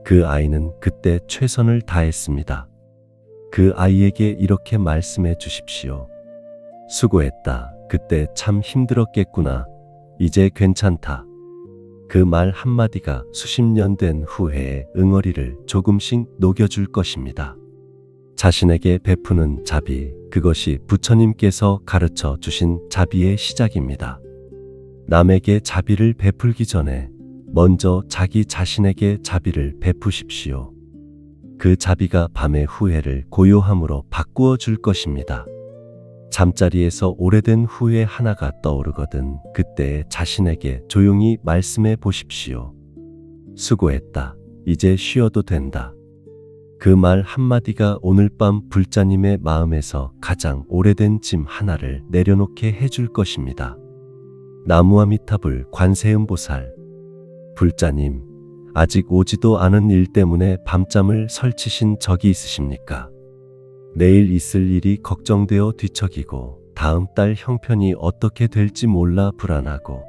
그 아이는 그때 최선을 다했습니다. 그 아이에게 이렇게 말씀해 주십시오. 수고했다. 그때 참 힘들었겠구나. 이제 괜찮다. 그 말 한마디가 수십 년 된 후회의 응어리를 조금씩 녹여줄 것입니다. 자신에게 베푸는 자비, 그것이 부처님께서 가르쳐 주신 자비의 시작입니다. 남에게 자비를 베풀기 전에 먼저 자기 자신에게 자비를 베푸십시오. 그 자비가 밤의 후회를 고요함으로 바꾸어 줄 것입니다. 잠자리에서 오래된 후회 하나가 떠오르거든 그때 자신에게 조용히 말씀해 보십시오. 수고했다. 이제 쉬어도 된다. 그 말 한마디가 오늘 밤 불자님의 마음에서 가장 오래된 짐 하나를 내려놓게 해줄 것입니다. 나무아미타불 관세음보살. 불자님, 아직 오지도 않은 일 때문에 밤잠을 설치신 적이 있으십니까? 내일 있을 일이 걱정되어 뒤척이고 다음 달 형편이 어떻게 될지 몰라 불안하고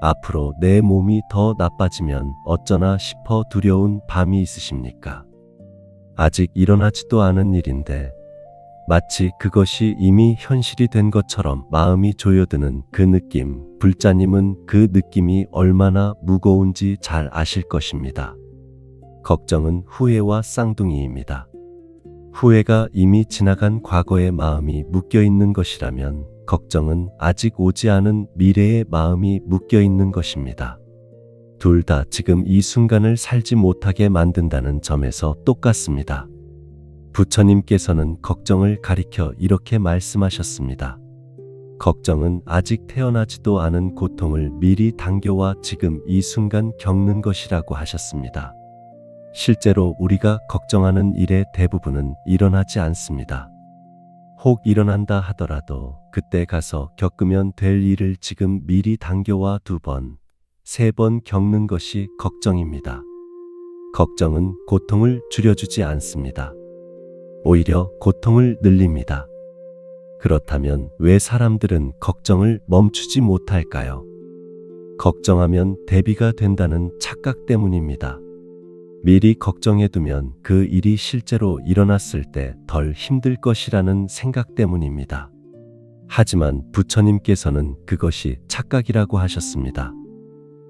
앞으로 내 몸이 더 나빠지면 어쩌나 싶어 두려운 밤이 있으십니까? 아직 일어나지도 않은 일인데 마치 그것이 이미 현실이 된 것처럼 마음이 조여드는 그 느낌, 불자님은 그 느낌이 얼마나 무거운지 잘 아실 것입니다. 걱정은 후회와 쌍둥이입니다. 후회가 이미 지나간 과거의 마음이 묶여 있는 것이라면 걱정은 아직 오지 않은 미래의 마음이 묶여 있는 것입니다. 둘 다 지금 이 순간을 살지 못하게 만든다는 점에서 똑같습니다. 부처님께서는 걱정을 가리켜 이렇게 말씀하셨습니다. 걱정은 아직 태어나지도 않은 고통을 미리 당겨와 지금 이 순간 겪는 것이라고 하셨습니다. 실제로 우리가 걱정하는 일의 대부분은 일어나지 않습니다. 혹 일어난다 하더라도 그때 가서 겪으면 될 일을 지금 미리 당겨와 2번, 3번 겪는 것이 걱정입니다. 걱정은 고통을 줄여주지 않습니다. 오히려 고통을 늘립니다. 그렇다면 왜 사람들은 걱정을 멈추지 못할까요? 걱정하면 대비가 된다는 착각 때문입니다. 미리 걱정해두면 그 일이 실제로 일어났을 때 덜 힘들 것이라는 생각 때문입니다. 하지만 부처님께서는 그것이 착각이라고 하셨습니다.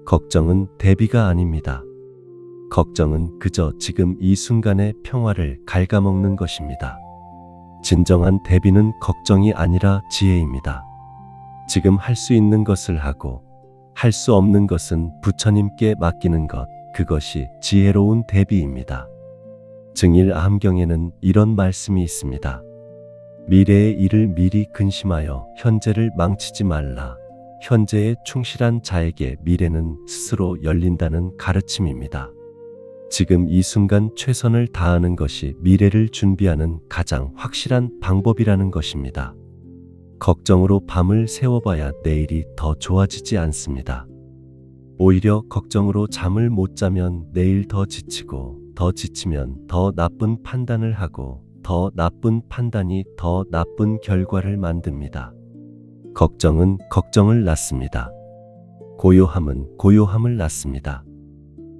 걱정은 대비가 아닙니다. 걱정은 그저 지금 이 순간의 평화를 갉아먹는 것입니다. 진정한 대비는 걱정이 아니라 지혜입니다. 지금 할 수 있는 것을 하고 할 수 없는 것은 부처님께 맡기는 것, 그것이 지혜로운 대비입니다. 증일암경에는 이런 말씀이 있습니다. 미래의 일을 미리 근심하여 현재를 망치지 말라. 현재에 충실한 자에게 미래는 스스로 열린다는 가르침입니다. 지금 이 순간 최선을 다하는 것이 미래를 준비하는 가장 확실한 방법이라는 것입니다. 걱정으로 밤을 새워봐야 내일이 더 좋아지지 않습니다. 오히려 걱정으로 잠을 못 자면 내일 더 지치고 더 지치면 더 나쁜 판단을 하고 더 나쁜 판단이 더 나쁜 결과를 만듭니다. 걱정은 걱정을 낳습니다. 고요함은 고요함을 낳습니다.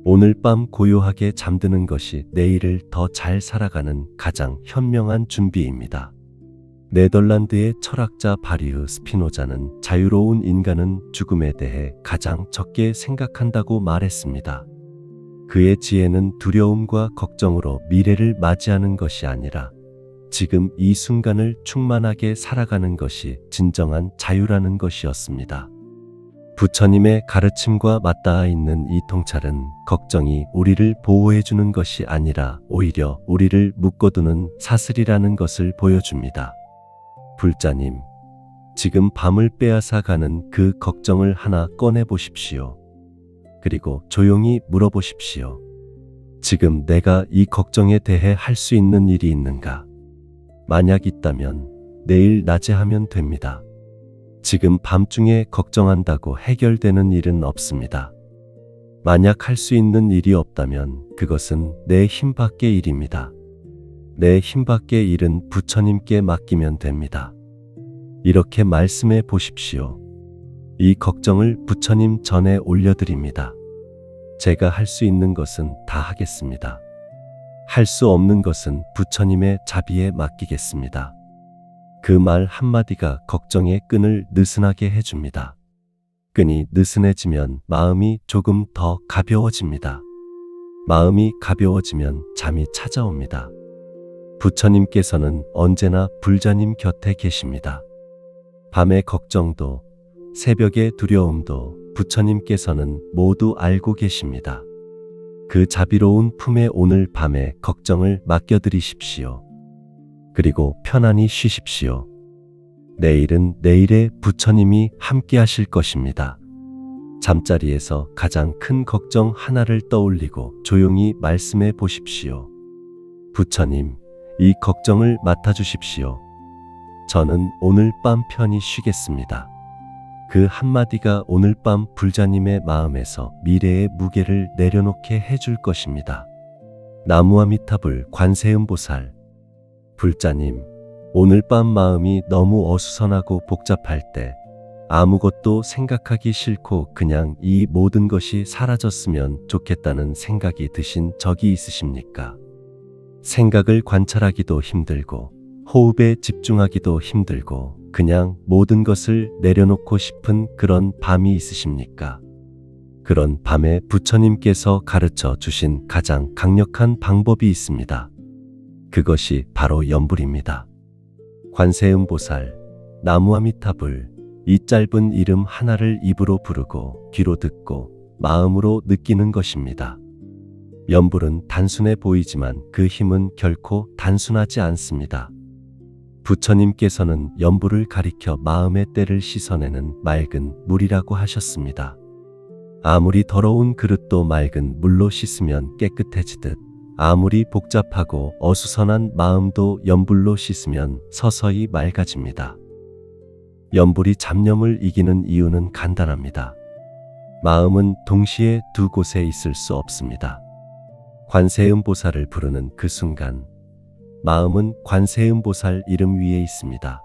오늘 밤 고요하게 잠드는 것이 내일을 더 잘 살아가는 가장 현명한 준비입니다. 네덜란드의 철학자 바리흐 스피노자는 자유로운 인간은 죽음에 대해 가장 적게 생각한다고 말했습니다. 그의 지혜는 두려움과 걱정으로 미래를 맞이하는 것이 아니라 지금 이 순간을 충만하게 살아가는 것이 진정한 자유라는 것이었습니다. 부처님의 가르침과 맞닿아 있는 이 통찰은 걱정이 우리를 보호해주는 것이 아니라 오히려 우리를 묶어두는 사슬이라는 것을 보여줍니다. 불자님, 지금 밤을 빼앗아 가는 그 걱정을 하나 꺼내 보십시오. 그리고 조용히 물어보십시오. 지금 내가 이 걱정에 대해 할 수 있는 일이 있는가? 만약 있다면 내일 낮에 하면 됩니다. 지금 밤중에 걱정한다고 해결되는 일은 없습니다. 만약 할 수 있는 일이 없다면 그것은 내 힘 밖의 일입니다. 내 힘 밖의 일은 부처님께 맡기면 됩니다. 이렇게 말씀해 보십시오. 이 걱정을 부처님 전에 올려드립니다. 제가 할 수 있는 것은 다 하겠습니다. 할 수 없는 것은 부처님의 자비에 맡기겠습니다. 그 말 한마디가 걱정의 끈을 느슨하게 해줍니다. 끈이 느슨해지면 마음이 조금 더 가벼워집니다. 마음이 가벼워지면 잠이 찾아옵니다. 부처님께서는 언제나 불자님 곁에 계십니다. 밤의 걱정도 새벽의 두려움도 부처님께서는 모두 알고 계십니다. 그 자비로운 품에 오늘 밤의 걱정을 맡겨드리십시오. 그리고 편안히 쉬십시오. 내일은 내일의 부처님이 함께 하실 것입니다. 잠자리에서 가장 큰 걱정 하나를 떠올리고 조용히 말씀해 보십시오. 부처님, 이 걱정을 맡아주십시오. 저는 오늘 밤 편히 쉬겠습니다. 그 한마디가 오늘 밤 불자님의 마음에서 미래의 무게를 내려놓게 해줄 것입니다. 나무아미타불 관세음보살. 불자님, 오늘 밤 마음이 너무 어수선하고 복잡할 때 아무것도 생각하기 싫고 그냥 이 모든 것이 사라졌으면 좋겠다는 생각이 드신 적이 있으십니까? 생각을 관찰하기도 힘들고 호흡에 집중하기도 힘들고 그냥 모든 것을 내려놓고 싶은 그런 밤이 있으십니까? 그런 밤에 부처님께서 가르쳐 주신 가장 강력한 방법이 있습니다. 그것이 바로 염불입니다. 관세음보살, 나무아미타불, 이 짧은 이름 하나를 입으로 부르고 귀로 듣고 마음으로 느끼는 것입니다. 염불은 단순해 보이지만 그 힘은 결코 단순하지 않습니다. 부처님께서는 염불을 가리켜 마음의 때를 씻어내는 맑은 물이라고 하셨습니다. 아무리 더러운 그릇도 맑은 물로 씻으면 깨끗해지듯 아무리 복잡하고 어수선한 마음도 염불로 씻으면 서서히 맑아집니다. 염불이 잡념을 이기는 이유는 간단합니다. 마음은 동시에 두 곳에 있을 수 없습니다. 관세음보살을 부르는 그 순간 마음은 관세음보살 이름 위에 있습니다.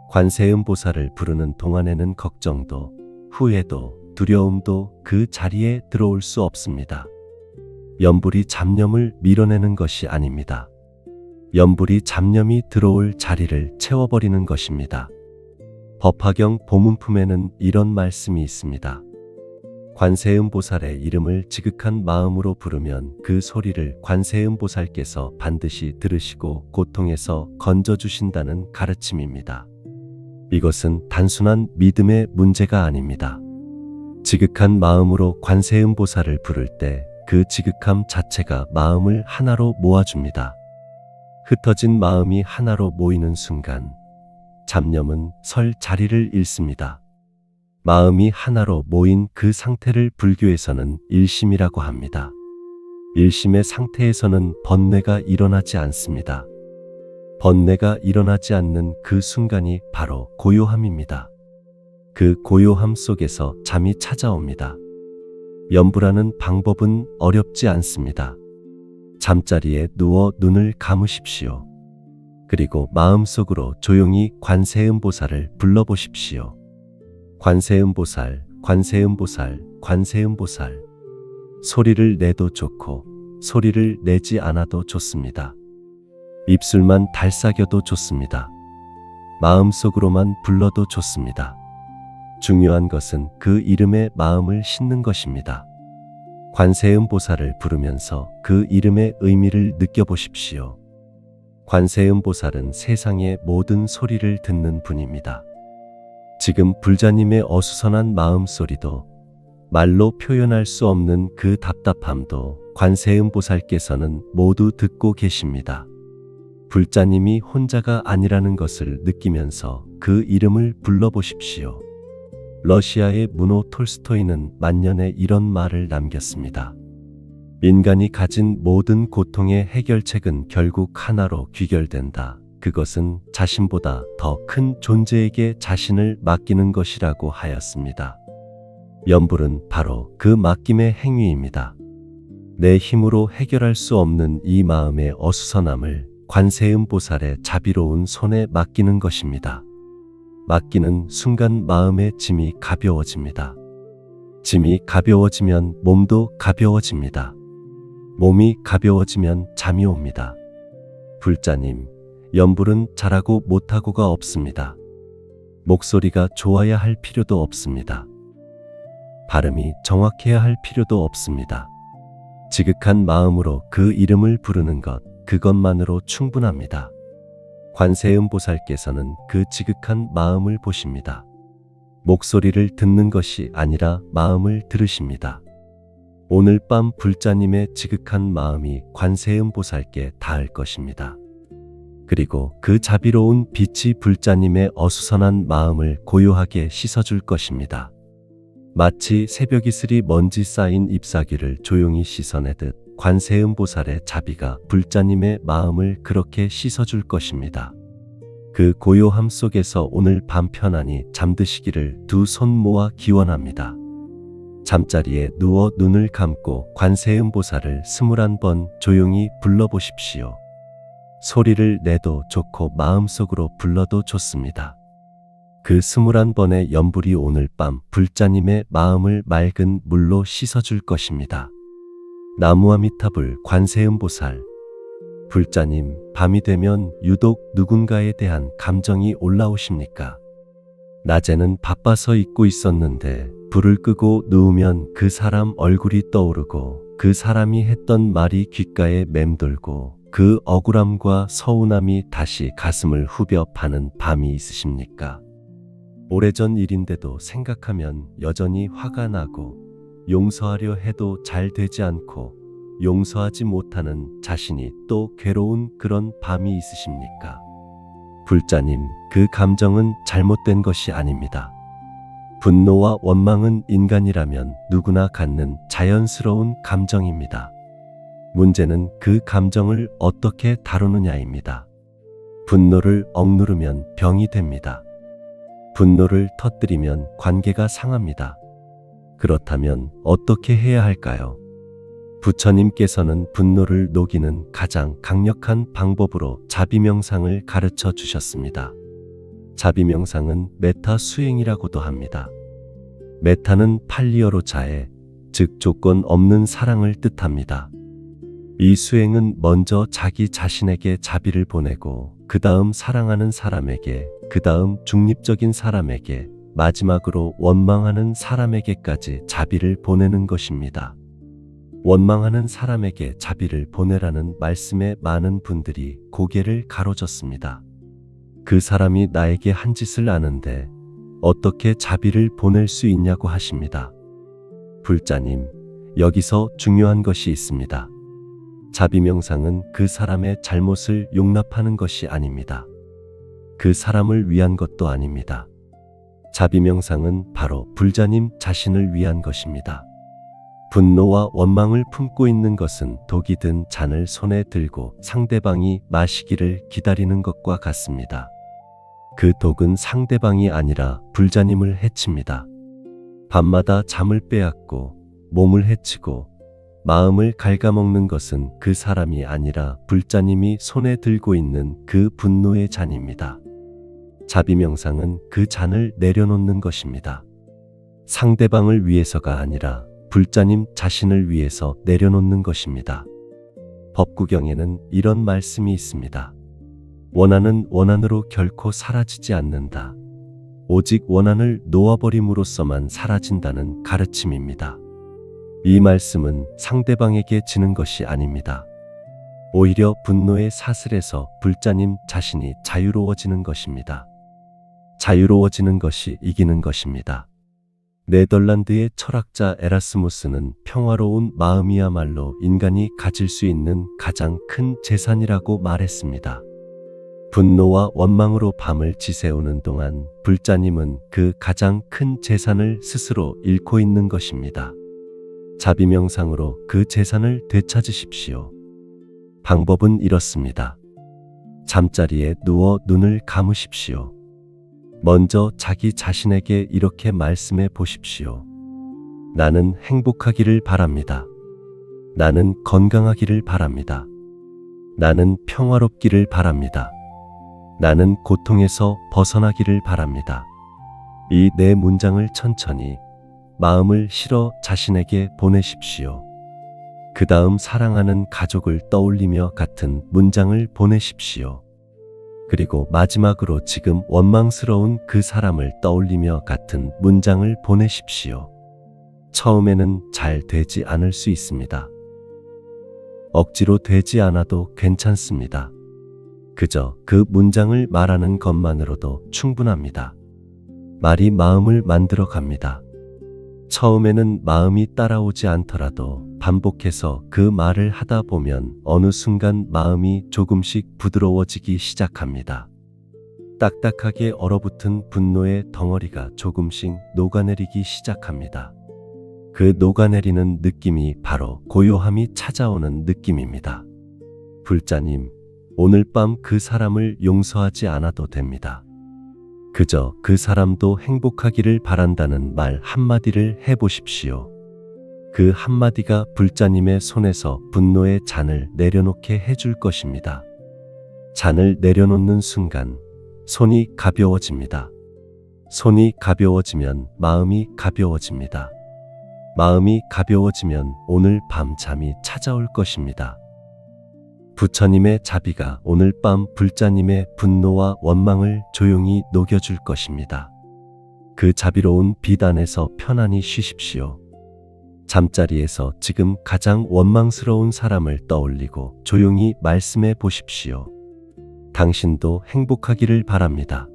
관세음보살을 부르는 동안에는 걱정도 후회도 두려움도 그 자리에 들어올 수 없습니다. 염불이 잡념을 밀어내는 것이 아닙니다. 염불이 잡념이 들어올 자리를 채워버리는 것입니다. 법화경 보문품에는 이런 말씀이 있습니다. 관세음보살의 이름을 지극한 마음으로 부르면 그 소리를 관세음보살께서 반드시 들으시고 고통에서 건져주신다는 가르침입니다. 이것은 단순한 믿음의 문제가 아닙니다. 지극한 마음으로 관세음보살을 부를 때 그 지극함 자체가 마음을 하나로 모아줍니다. 흩어진 마음이 하나로 모이는 순간 잡념은 설 자리를 잃습니다. 마음이 하나로 모인 그 상태를 불교에서는 일심이라고 합니다. 일심의 상태에서는 번뇌가 일어나지 않습니다. 번뇌가 일어나지 않는 그 순간이 바로 고요함입니다. 그 고요함 속에서 잠이 찾아옵니다. 염불하는 방법은 어렵지 않습니다. 잠자리에 누워 눈을 감으십시오. 그리고 마음속으로 조용히 관세음보살을 불러보십시오. 관세음보살, 관세음보살, 관세음보살. 소리를 내도 좋고 소리를 내지 않아도 좋습니다. 입술만 달싹여도 좋습니다. 마음속으로만 불러도 좋습니다. 중요한 것은 그 이름에 마음을 싣는 것입니다. 관세음보살을 부르면서 그 이름의 의미를 느껴보십시오. 관세음보살은 세상의 모든 소리를 듣는 분입니다. 지금 불자님의 어수선한 마음소리도 말로 표현할 수 없는 그 답답함도 관세음보살께서는 모두 듣고 계십니다. 불자님이 혼자가 아니라는 것을 느끼면서 그 이름을 불러보십시오. 러시아의 무노 톨스토이는 만년에 이런 말을 남겼습니다. 인간이 가진 모든 고통의 해결책은 결국 하나로 귀결된다. 그것은 자신보다 더 큰 존재에게 자신을 맡기는 것이라고 하였습니다. 염불은 바로 그 맡김의 행위입니다. 내 힘으로 해결할 수 없는 이 마음의 어수선함을 관세음보살의 자비로운 손에 맡기는 것입니다. 맡기는 순간 마음의 짐이 가벼워집니다. 짐이 가벼워지면 몸도 가벼워집니다. 몸이 가벼워지면 잠이 옵니다. 불자님, 염불은 잘하고 못하고가 없습니다. 목소리가 좋아야 할 필요도 없습니다. 발음이 정확해야 할 필요도 없습니다. 지극한 마음으로 그 이름을 부르는 것, 그것만으로 충분합니다. 관세음보살께서는 그 지극한 마음을 보십니다. 목소리를 듣는 것이 아니라 마음을 들으십니다. 오늘 밤 불자님의 지극한 마음이 관세음보살께 닿을 것입니다. 그리고 그 자비로운 빛이 불자님의 어수선한 마음을 고요하게 씻어줄 것입니다. 마치 새벽 이슬이 먼지 쌓인 잎사귀를 조용히 씻어내듯 관세음보살의 자비가 불자님의 마음을 그렇게 씻어줄 것입니다. 그 고요함 속에서 오늘 밤 편안히 잠드시기를 두 손 모아 기원합니다. 잠자리에 누워 눈을 감고 관세음보살을 21번 조용히 불러보십시오. 소리를 내도 좋고 마음속으로 불러도 좋습니다. 그 21번의 연불이 오늘 밤 불자님의 마음을 맑은 물로 씻어줄 것입니다. 나무아미타불 관세음보살. 불자님, 밤이 되면 유독 누군가에 대한 감정이 올라오십니까? 낮에는 바빠서 잊고 있었는데 불을 끄고 누우면 그 사람 얼굴이 떠오르고 그 사람이 했던 말이 귓가에 맴돌고 그 억울함과 서운함이 다시 가슴을 후벼 파는 밤이 있으십니까? 오래전 일인데도 생각하면 여전히 화가 나고 용서하려 해도 잘 되지 않고 용서하지 못하는 자신이 또 괴로운 그런 밤이 있으십니까? 불자님, 그 감정은 잘못된 것이 아닙니다. 분노와 원망은 인간이라면 누구나 갖는 자연스러운 감정입니다. 문제는 그 감정을 어떻게 다루느냐입니다. 분노를 억누르면 병이 됩니다. 분노를 터뜨리면 관계가 상합니다. 그렇다면 어떻게 해야 할까요? 부처님께서는 분노를 녹이는 가장 강력한 방법으로 자비명상을 가르쳐 주셨습니다. 자비명상은 메타 수행이라고도 합니다. 메타는 팔리어로 자애, 즉 조건 없는 사랑을 뜻합니다. 이 수행은 먼저 자기 자신에게 자비를 보내고 그 다음 사랑하는 사람에게, 그 다음 중립적인 사람에게, 마지막으로 원망하는 사람에게까지 자비를 보내는 것입니다. 원망하는 사람에게 자비를 보내라는 말씀에 많은 분들이 고개를 가로젓습니다. 그 사람이 나에게 한 짓을 아는데 어떻게 자비를 보낼 수 있냐고 하십니다. 불자님, 여기서 중요한 것이 있습니다. 자비명상은 그 사람의 잘못을 용납하는 것이 아닙니다. 그 사람을 위한 것도 아닙니다. 자비명상은 바로 불자님 자신을 위한 것입니다. 분노와 원망을 품고 있는 것은 독이 든 잔을 손에 들고 상대방이 마시기를 기다리는 것과 같습니다. 그 독은 상대방이 아니라 불자님을 해칩니다. 밤마다 잠을 빼앗고 몸을 해치고 마음을 갉아먹는 것은 그 사람이 아니라 불자님이 손에 들고 있는 그 분노의 잔입니다. 자비명상은 그 잔을 내려놓는 것입니다. 상대방을 위해서가 아니라 불자님 자신을 위해서 내려놓는 것입니다. 법구경에는 이런 말씀이 있습니다. 원한은 원한으로 결코 사라지지 않는다. 오직 원한을 놓아버림으로써만 사라진다는 가르침입니다. 이 말씀은 상대방에게 지는 것이 아닙니다. 오히려 분노의 사슬에서 불자님 자신이 자유로워지는 것입니다. 자유로워지는 것이 이기는 것입니다. 네덜란드의 철학자 에라스무스는 평화로운 마음이야말로 인간이 가질 수 있는 가장 큰 재산이라고 말했습니다. 분노와 원망으로 밤을 지새우는 동안 불자님은 그 가장 큰 재산을 스스로 잃고 있는 것입니다. 자비명상으로 그 재산을 되찾으십시오. 방법은 이렇습니다. 잠자리에 누워 눈을 감으십시오. 먼저 자기 자신에게 이렇게 말씀해 보십시오. 나는 행복하기를 바랍니다. 나는 건강하기를 바랍니다. 나는 평화롭기를 바랍니다. 나는 고통에서 벗어나기를 바랍니다. 이 네 문장을 천천히 마음을 실어 자신에게 보내십시오. 그 다음 사랑하는 가족을 떠올리며 같은 문장을 보내십시오. 그리고 마지막으로 지금 원망스러운 그 사람을 떠올리며 같은 문장을 보내십시오. 처음에는 잘 되지 않을 수 있습니다. 억지로 되지 않아도 괜찮습니다. 그저 그 문장을 말하는 것만으로도 충분합니다. 말이 마음을 만들어 갑니다. 처음에는 마음이 따라오지 않더라도 반복해서 그 말을 하다 보면 어느 순간 마음이 조금씩 부드러워지기 시작합니다. 딱딱하게 얼어붙은 분노의 덩어리가 조금씩 녹아내리기 시작합니다. 그 녹아내리는 느낌이 바로 고요함이 찾아오는 느낌입니다. 불자님, 오늘 밤 그 사람을 용서하지 않아도 됩니다. 그저 그 사람도 행복하기를 바란다는 말 한마디를 해보십시오. 그 한마디가 불자님의 손에서 분노의 잔을 내려놓게 해줄 것입니다. 잔을 내려놓는 순간 손이 가벼워집니다. 손이 가벼워지면 마음이 가벼워집니다. 마음이 가벼워지면 오늘 밤 잠이 찾아올 것입니다. 부처님의 자비가 오늘 밤 불자님의 분노와 원망을 조용히 녹여줄 것입니다. 그 자비로운 빛 안에서 편안히 쉬십시오. 잠자리에서 지금 가장 원망스러운 사람을 떠올리고 조용히 말씀해 보십시오. 당신도 행복하기를 바랍니다.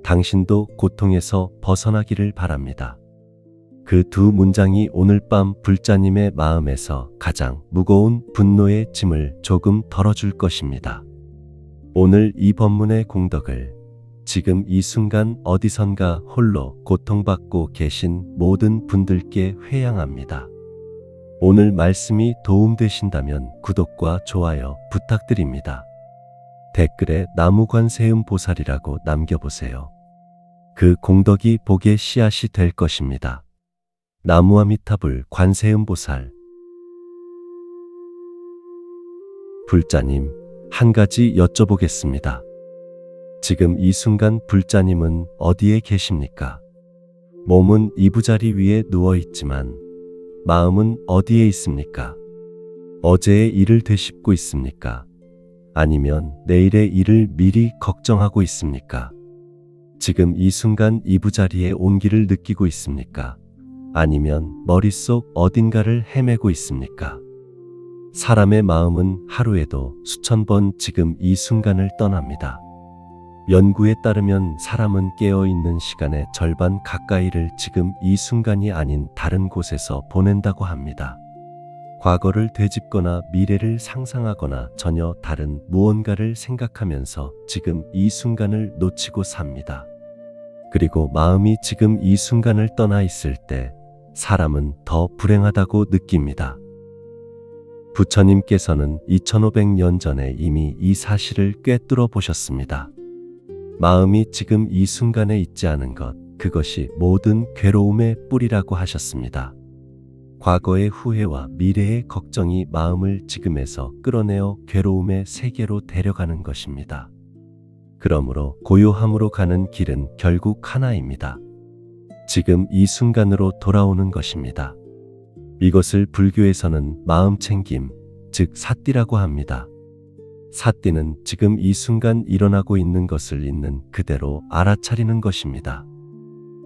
당신도 고통에서 벗어나기를 바랍니다. 그 두 문장이 오늘 밤 불자님의 마음에서 가장 무거운 분노의 짐을 조금 덜어줄 것입니다. 오늘 이 법문의 공덕을 지금 이 순간 어디선가 홀로 고통받고 계신 모든 분들께 회양합니다. 오늘 말씀이 도움되신다면 구독과 좋아요 부탁드립니다. 댓글에 나무관세음보살이라고 남겨보세요. 그 공덕이 복의 씨앗이 될 것입니다. 나무아미타불 관세음보살. 불자님, 한 가지 여쭤보겠습니다. 지금 이 순간 불자님은 어디에 계십니까? 몸은 이부자리 위에 누워 있지만 마음은 어디에 있습니까? 어제의 일을 되씹고 있습니까? 아니면 내일의 일을 미리 걱정하고 있습니까? 지금 이 순간 이부자리에 온기를 느끼고 있습니까? 아니면 머릿속 어딘가를 헤매고 있습니까? 사람의 마음은 하루에도 수천 번 지금 이 순간을 떠납니다. 연구에 따르면 사람은 깨어있는 시간의 절반 가까이를 지금 이 순간이 아닌 다른 곳에서 보낸다고 합니다. 과거를 되짚거나 미래를 상상하거나 전혀 다른 무언가를 생각하면서 지금 이 순간을 놓치고 삽니다. 그리고 마음이 지금 이 순간을 떠나 있을 때 사람은 더 불행하다고 느낍니다. 부처님께서는 2500년 전에 이미 이 사실을 꿰뚫어 보셨습니다. 마음이 지금 이 순간에 있지 않은 것, 그것이 모든 괴로움의 뿌리라고 하셨습니다. 과거의 후회와 미래의 걱정이 마음을 지금에서 끌어내어 괴로움의 세계로 데려가는 것입니다. 그러므로 고요함으로 가는 길은 결국 하나입니다. 지금 이 순간으로 돌아오는 것입니다. 이것을 불교에서는 마음챙김, 즉 사띠라고 합니다. 사띠는 지금 이 순간 일어나고 있는 것을 있는 그대로 알아차리는 것입니다.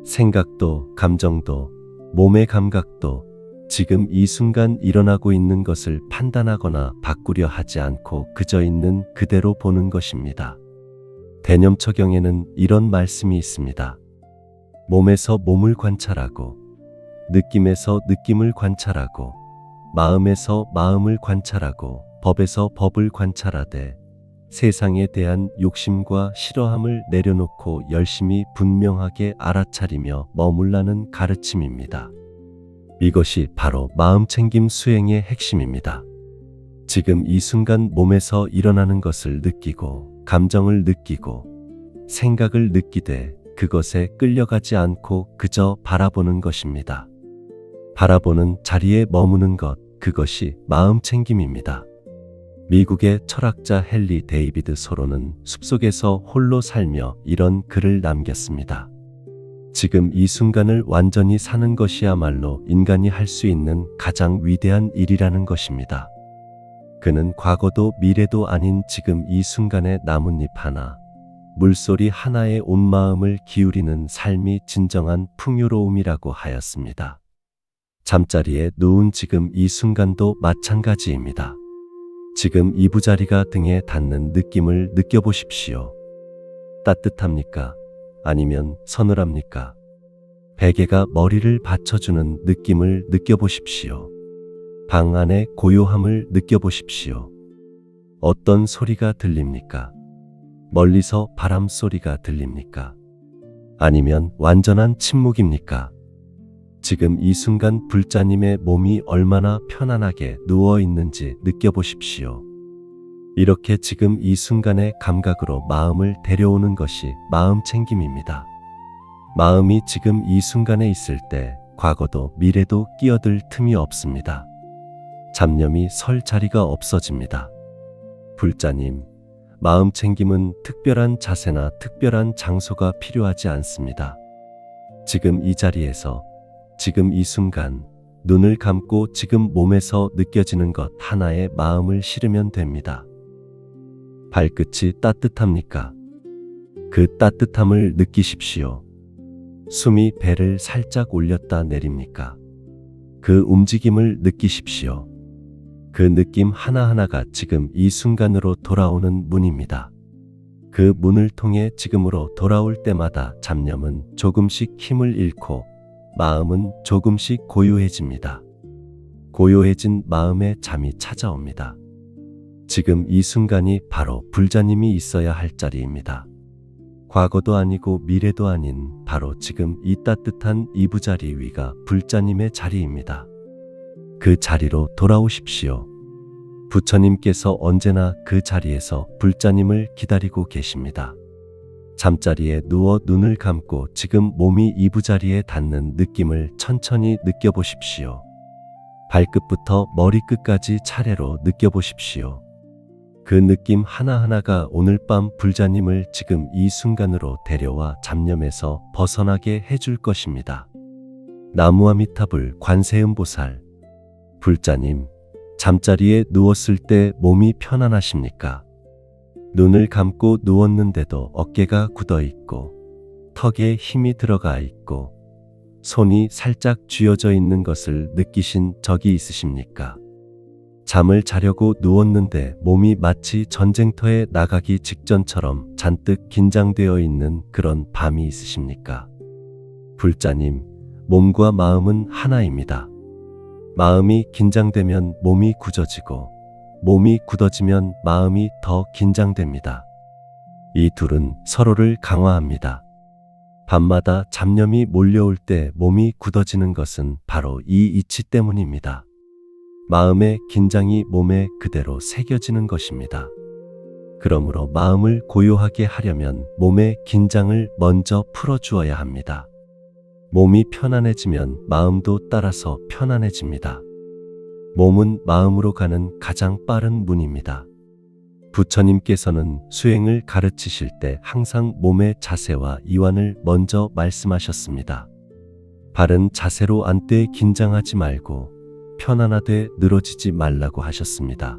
생각도, 감정도, 몸의 감각도 지금 이 순간 일어나고 있는 것을 판단하거나 바꾸려 하지 않고 그저 있는 그대로 보는 것입니다. 대념처경에는 이런 말씀이 있습니다. 몸에서 몸을 관찰하고, 느낌에서 느낌을 관찰하고, 마음에서 마음을 관찰하고, 법에서 법을 관찰하되 세상에 대한 욕심과 싫어함을 내려놓고 열심히 분명하게 알아차리며 머물라는 가르침입니다. 이것이 바로 마음챙김 수행의 핵심입니다. 지금 이 순간 몸에서 일어나는 것을 느끼고, 감정을 느끼고, 생각을 느끼되 그것에 끌려가지 않고 그저 바라보는 것입니다. 바라보는 자리에 머무는 것, 그것이 마음챙김입니다. 미국의 철학자 헨리 데이비드 소로는 숲속에서 홀로 살며 이런 글을 남겼습니다. 지금 이 순간을 완전히 사는 것이야말로 인간이 할 수 있는 가장 위대한 일이라는 것입니다. 그는 과거도 미래도 아닌 지금 이 순간의 나뭇잎 하나, 물소리 하나에 온 마음을 기울이는 삶이 진정한 풍요로움이라고 하였습니다. 잠자리에 누운 지금 이 순간도 마찬가지입니다. 지금 이부자리가 등에 닿는 느낌을 느껴보십시오. 따뜻합니까? 아니면 서늘합니까? 베개가 머리를 받쳐주는 느낌을 느껴보십시오. 방 안의 고요함을 느껴보십시오. 어떤 소리가 들립니까? 멀리서 바람 소리가 들립니까? 아니면 완전한 침묵입니까? 지금 이 순간 불자님의 몸이 얼마나 편안하게 누워 있는지 느껴보십시오. 이렇게 지금 이 순간의 감각으로 마음을 데려오는 것이 마음챙김입니다. 마음이 지금 이 순간에 있을 때 과거도 미래도 끼어들 틈이 없습니다. 잡념이 설 자리가 없어집니다. 불자님, 마음 챙김은 특별한 자세나 특별한 장소가 필요하지 않습니다. 지금 이 자리에서, 지금 이 순간, 눈을 감고 지금 몸에서 느껴지는 것 하나에 마음을 실으면 됩니다. 발끝이 따뜻합니까? 그 따뜻함을 느끼십시오. 숨이 배를 살짝 올렸다 내립니까? 그 움직임을 느끼십시오. 그 느낌 하나하나가 지금 이 순간으로 돌아오는 문입니다. 그 문을 통해 지금으로 돌아올 때마다 잡념은 조금씩 힘을 잃고 마음은 조금씩 고요해집니다. 고요해진 마음에 잠이 찾아옵니다. 지금 이 순간이 바로 불자님이 있어야 할 자리입니다. 과거도 아니고 미래도 아닌 바로 지금 이 따뜻한 이부자리 위가 불자님의 자리입니다. 그 자리로 돌아오십시오. 부처님께서 언제나 그 자리에서 불자님을 기다리고 계십니다. 잠자리에 누워 눈을 감고 지금 몸이 이부자리에 닿는 느낌을 천천히 느껴보십시오. 발끝부터 머리끝까지 차례로 느껴보십시오. 그 느낌 하나하나가 오늘 밤 불자님을 지금 이 순간으로 데려와 잡념에서 벗어나게 해줄 것입니다. 나무아미타불 관세음보살. 불자님, 잠자리에 누웠을 때 몸이 편안하십니까? 눈을 감고 누웠는데도 어깨가 굳어 있고, 턱에 힘이 들어가 있고, 손이 살짝 쥐어져 있는 것을 느끼신 적이 있으십니까? 잠을 자려고 누웠는데 몸이 마치 전쟁터에 나가기 직전처럼 잔뜩 긴장되어 있는 그런 밤이 있으십니까? 불자님, 몸과 마음은 하나입니다. 마음이 긴장되면 몸이 굳어지고, 몸이 굳어지면 마음이 더 긴장됩니다. 이 둘은 서로를 강화합니다. 밤마다 잡념이 몰려올 때 몸이 굳어지는 것은 바로 이 이치 때문입니다. 마음의 긴장이 몸에 그대로 새겨지는 것입니다. 그러므로 마음을 고요하게 하려면 몸의 긴장을 먼저 풀어주어야 합니다. 몸이 편안해지면 마음도 따라서 편안해집니다. 몸은 마음으로 가는 가장 빠른 문입니다. 부처님께서는 수행을 가르치실 때 항상 몸의 자세와 이완을 먼저 말씀하셨습니다. 바른 자세로 앉되 긴장하지 말고 편안하되 늘어지지 말라고 하셨습니다.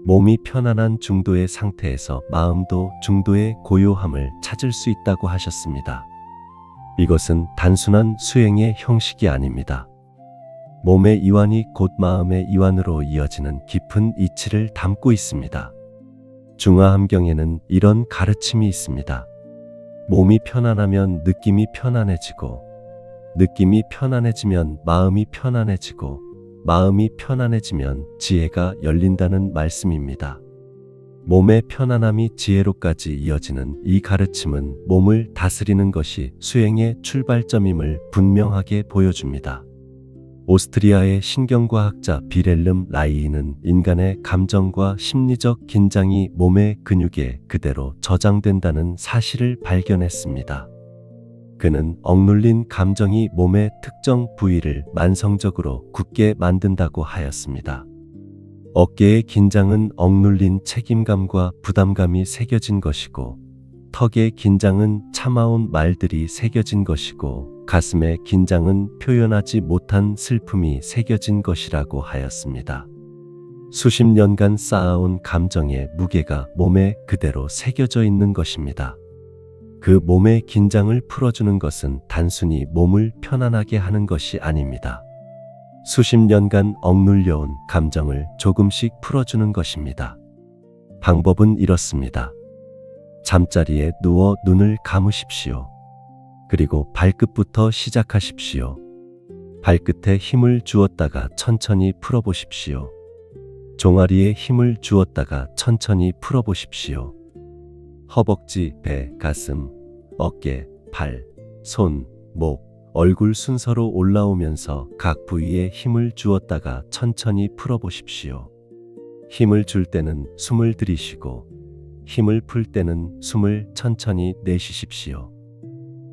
몸이 편안한 중도의 상태에서 마음도 중도의 고요함을 찾을 수 있다고 하셨습니다. 이것은 단순한 수행의 형식이 아닙니다. 몸의 이완이 곧 마음의 이완으로 이어지는 깊은 이치를 담고 있습니다. 중화함경에는 이런 가르침이 있습니다. 몸이 편안하면 느낌이 편안해지고, 느낌이 편안해지면 마음이 편안해지고, 마음이 편안해지면 지혜가 열린다는 말씀입니다. 몸의 편안함이 지혜로까지 이어지는 이 가르침은 몸을 다스리는 것이 수행의 출발점임을 분명하게 보여줍니다. 오스트리아의 신경과학자 비렐름 라이히는 인간의 감정과 심리적 긴장이 몸의 근육에 그대로 저장된다는 사실을 발견했습니다. 그는 억눌린 감정이 몸의 특정 부위를 만성적으로 굳게 만든다고 하였습니다. 어깨의 긴장은 억눌린 책임감과 부담감이 새겨진 것이고, 턱의 긴장은 참아온 말들이 새겨진 것이고, 가슴의 긴장은 표현하지 못한 슬픔이 새겨진 것이라고 하였습니다. 수십 년간 쌓아온 감정의 무게가 몸에 그대로 새겨져 있는 것입니다. 그 몸의 긴장을 풀어주는 것은 단순히 몸을 편안하게 하는 것이 아닙니다. 수십 년간 억눌려온 감정을 조금씩 풀어주는 것입니다. 방법은 이렇습니다. 잠자리에 누워 눈을 감으십시오. 그리고 발끝부터 시작하십시오. 발끝에 힘을 주었다가 천천히 풀어보십시오. 종아리에 힘을 주었다가 천천히 풀어보십시오. 허벅지, 배, 가슴, 어깨, 발, 손, 목, 얼굴 순서로 올라오면서 각 부위에 힘을 주었다가 천천히 풀어보십시오. 힘을 줄 때는 숨을 들이쉬고, 힘을 풀 때는 숨을 천천히 내쉬십시오.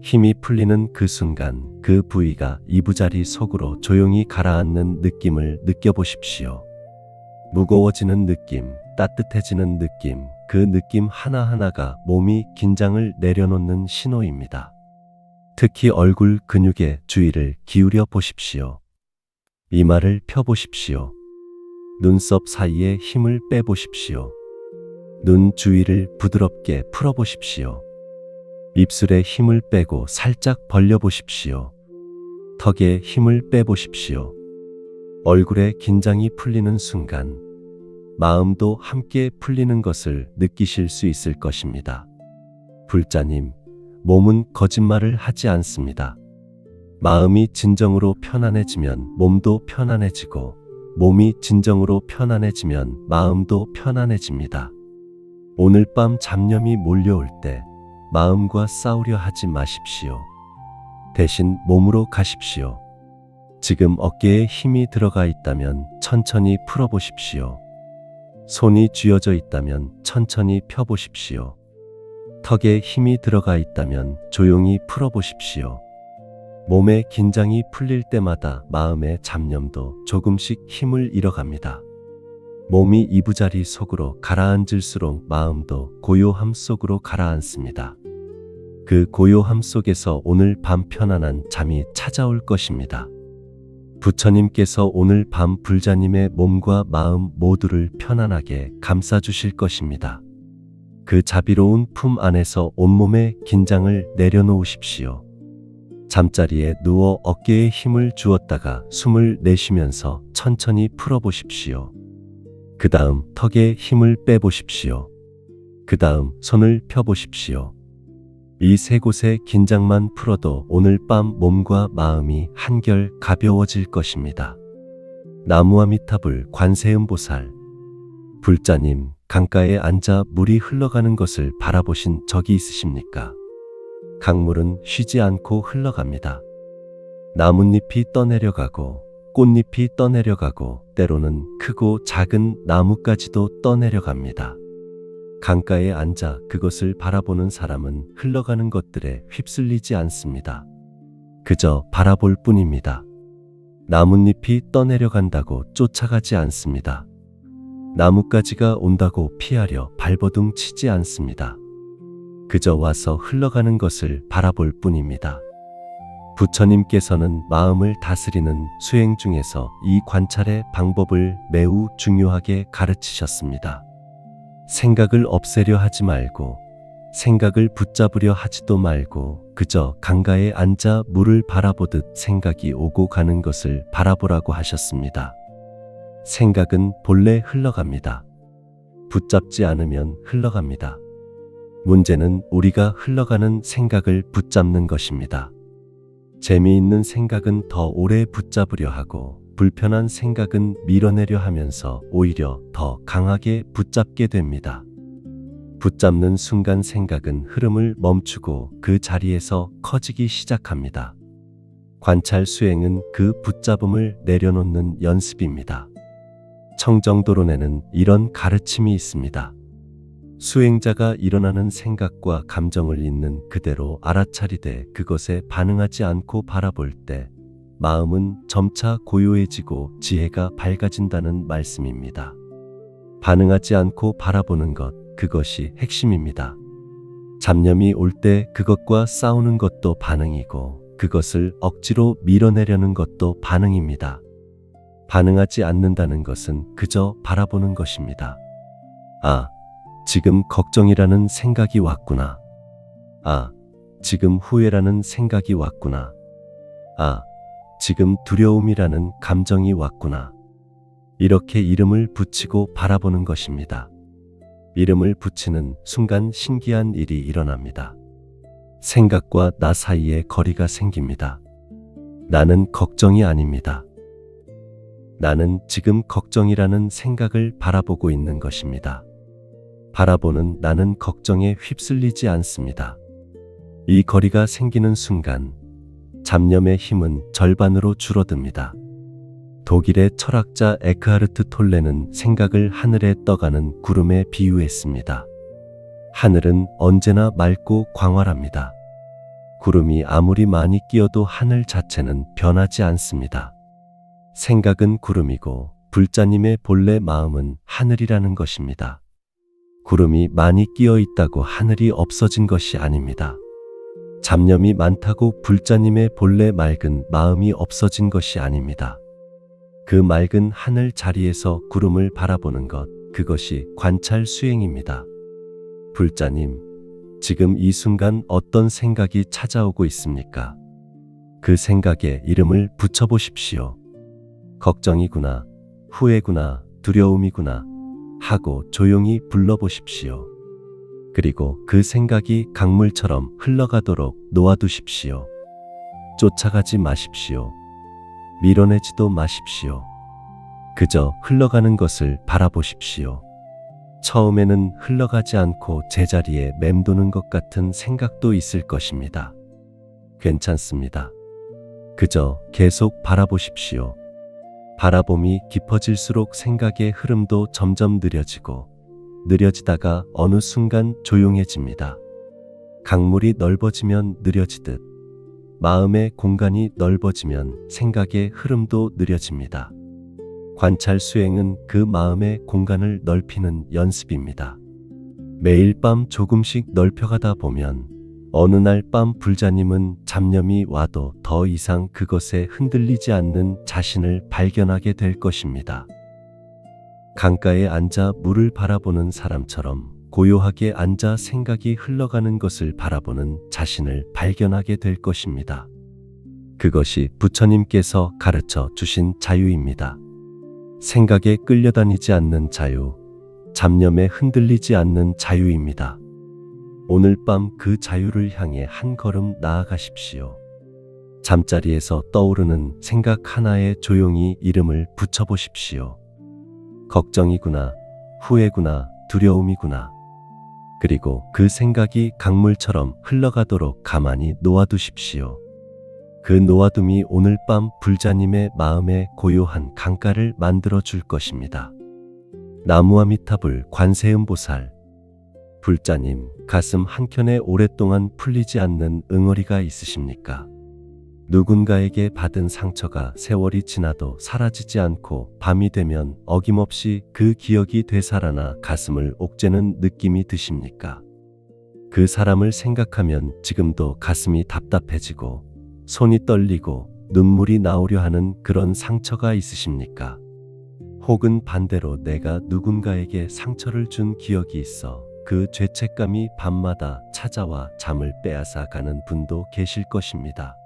힘이 풀리는 그 순간 그 부위가 이부자리 속으로 조용히 가라앉는 느낌을 느껴보십시오. 무거워지는 느낌, 따뜻해지는 느낌, 그 느낌 하나하나가 몸이 긴장을 내려놓는 신호입니다. 특히 얼굴 근육에 주의를 기울여 보십시오. 이마를 펴보십시오. 눈썹 사이에 힘을 빼보십시오. 눈 주위를 부드럽게 풀어보십시오. 입술에 힘을 빼고 살짝 벌려보십시오. 턱에 힘을 빼보십시오. 얼굴에 긴장이 풀리는 순간 마음도 함께 풀리는 것을 느끼실 수 있을 것입니다. 불자님, 몸은 거짓말을 하지 않습니다. 마음이 진정으로 편안해지면 몸도 편안해지고 몸이 진정으로 편안해지면 마음도 편안해집니다. 오늘 밤 잡념이 몰려올 때 마음과 싸우려 하지 마십시오. 대신 몸으로 가십시오. 지금 어깨에 힘이 들어가 있다면 천천히 풀어보십시오. 손이 쥐어져 있다면 천천히 펴보십시오. 턱에 힘이 들어가 있다면 조용히 풀어보십시오. 몸의 긴장이 풀릴 때마다 마음의 잡념도 조금씩 힘을 잃어갑니다. 몸이 이부자리 속으로 가라앉을수록 마음도 고요함 속으로 가라앉습니다. 그 고요함 속에서 오늘 밤 편안한 잠이 찾아올 것입니다. 부처님께서 오늘 밤 불자님의 몸과 마음 모두를 편안하게 감싸주실 것입니다. 그 자비로운 품 안에서 온몸의 긴장을 내려놓으십시오. 잠자리에 누워 어깨에 힘을 주었다가 숨을 내쉬면서 천천히 풀어보십시오. 그 다음 턱에 힘을 빼보십시오. 그 다음 손을 펴보십시오. 이 세 곳의 긴장만 풀어도 오늘 밤 몸과 마음이 한결 가벼워질 것입니다. 나무아미타불 관세음보살. 불자님, 강가에 앉아 물이 흘러가는 것을 바라보신 적이 있으십니까? 강물은 쉬지 않고 흘러갑니다. 나뭇잎이 떠내려가고 꽃잎이 떠내려가고 때로는 크고 작은 나무까지도 떠내려갑니다. 강가에 앉아 그것을 바라보는 사람은 흘러가는 것들에 휩쓸리지 않습니다. 그저 바라볼 뿐입니다. 나뭇잎이 떠내려간다고 쫓아가지 않습니다. 나뭇가지가 온다고 피하려 발버둥 치지 않습니다. 그저 와서 흘러가는 것을 바라볼 뿐입니다. 부처님께서는 마음을 다스리는 수행 중에서 이 관찰의 방법을 매우 중요하게 가르치셨습니다. 생각을 없애려 하지 말고 생각을 붙잡으려 하지도 말고 그저 강가에 앉아 물을 바라보듯 생각이 오고 가는 것을 바라보라고 하셨습니다. 생각은 본래 흘러갑니다. 붙잡지 않으면 흘러갑니다. 문제는 우리가 흘러가는 생각을 붙잡는 것입니다. 재미있는 생각은 더 오래 붙잡으려 하고 불편한 생각은 밀어내려 하면서 오히려 더 강하게 붙잡게 됩니다. 붙잡는 순간 생각은 흐름을 멈추고 그 자리에서 커지기 시작합니다. 관찰 수행은 그 붙잡음을 내려놓는 연습입니다. 청정도론에는 이런 가르침이 있습니다. 수행자가 일어나는 생각과 감정을 있는 그대로 알아차리되 그것에 반응하지 않고 바라볼 때 마음은 점차 고요해지고 지혜가 밝아진다는 말씀입니다. 반응하지 않고 바라보는 것, 그것이 핵심입니다. 잡념이 올 때 그것과 싸우는 것도 반응이고 그것을 억지로 밀어내려는 것도 반응입니다. 반응하지 않는다는 것은 그저 바라보는 것입니다. 아, 지금 걱정이라는 생각이 왔구나. 아, 지금 후회라는 생각이 왔구나. 아, 지금 두려움이라는 감정이 왔구나. 이렇게 이름을 붙이고 바라보는 것입니다. 이름을 붙이는 순간 신기한 일이 일어납니다. 생각과 나 사이에 거리가 생깁니다. 나는 걱정이 아닙니다. 나는 지금 걱정이라는 생각을 바라보고 있는 것입니다. 바라보는 나는 걱정에 휩쓸리지 않습니다. 이 거리가 생기는 순간 잡념의 힘은 절반으로 줄어듭니다. 독일의 철학자 에크하르트 톨레는 생각을 하늘에 떠가는 구름에 비유했습니다. 하늘은 언제나 맑고 광활합니다. 구름이 아무리 많이 끼어도 하늘 자체는 변하지 않습니다. 생각은 구름이고 불자님의 본래 마음은 하늘이라는 것입니다. 구름이 많이 끼어 있다고 하늘이 없어진 것이 아닙니다. 잡념이 많다고 불자님의 본래 맑은 마음이 없어진 것이 아닙니다. 그 맑은 하늘 자리에서 구름을 바라보는 것, 그것이 관찰 수행입니다. 불자님, 지금 이 순간 어떤 생각이 찾아오고 있습니까? 그 생각에 이름을 붙여보십시오. 걱정이구나, 후회구나, 두려움이구나 하고 조용히 불러보십시오. 그리고 그 생각이 강물처럼 흘러가도록 놓아두십시오. 쫓아가지 마십시오. 밀어내지도 마십시오. 그저 흘러가는 것을 바라보십시오. 처음에는 흘러가지 않고 제자리에 맴도는 것 같은 생각도 있을 것입니다. 괜찮습니다. 그저 계속 바라보십시오. 바라봄이 깊어질수록 생각의 흐름도 점점 느려지고 느려지다가 어느 순간 조용해집니다. 강물이 넓어지면 느려지듯 마음의 공간이 넓어지면 생각의 흐름도 느려집니다. 관찰 수행은 그 마음의 공간을 넓히는 연습입니다. 매일 밤 조금씩 넓혀가다 보면 어느 날 밤 불자님은 잡념이 와도 더 이상 그것에 흔들리지 않는 자신을 발견하게 될 것입니다. 강가에 앉아 물을 바라보는 사람처럼 고요하게 앉아 생각이 흘러가는 것을 바라보는 자신을 발견하게 될 것입니다. 그것이 부처님께서 가르쳐 주신 자유입니다. 생각에 끌려다니지 않는 자유, 잡념에 흔들리지 않는 자유입니다. 오늘 밤 그 자유를 향해 한 걸음 나아가십시오. 잠자리에서 떠오르는 생각 하나에 조용히 이름을 붙여보십시오. 걱정이구나, 후회구나, 두려움이구나. 그리고 그 생각이 강물처럼 흘러가도록 가만히 놓아두십시오. 그 놓아둠이 오늘 밤 불자님의 마음에 고요한 강가를 만들어 줄 것입니다. 나무아미타불 관세음보살. 불자님, 가슴 한켠에 오랫동안 풀리지 않는 응어리가 있으십니까? 누군가에게 받은 상처가 세월이 지나도 사라지지 않고 밤이 되면 어김없이 그 기억이 되살아나 가슴을 옥죄는 느낌이 드십니까? 그 사람을 생각하면 지금도 가슴이 답답해지고 손이 떨리고 눈물이 나오려 하는 그런 상처가 있으십니까? 혹은 반대로 내가 누군가에게 상처를 준 기억이 있어 그 죄책감이 밤마다 찾아와 잠을 빼앗아 가는 분도 계실 것입니다.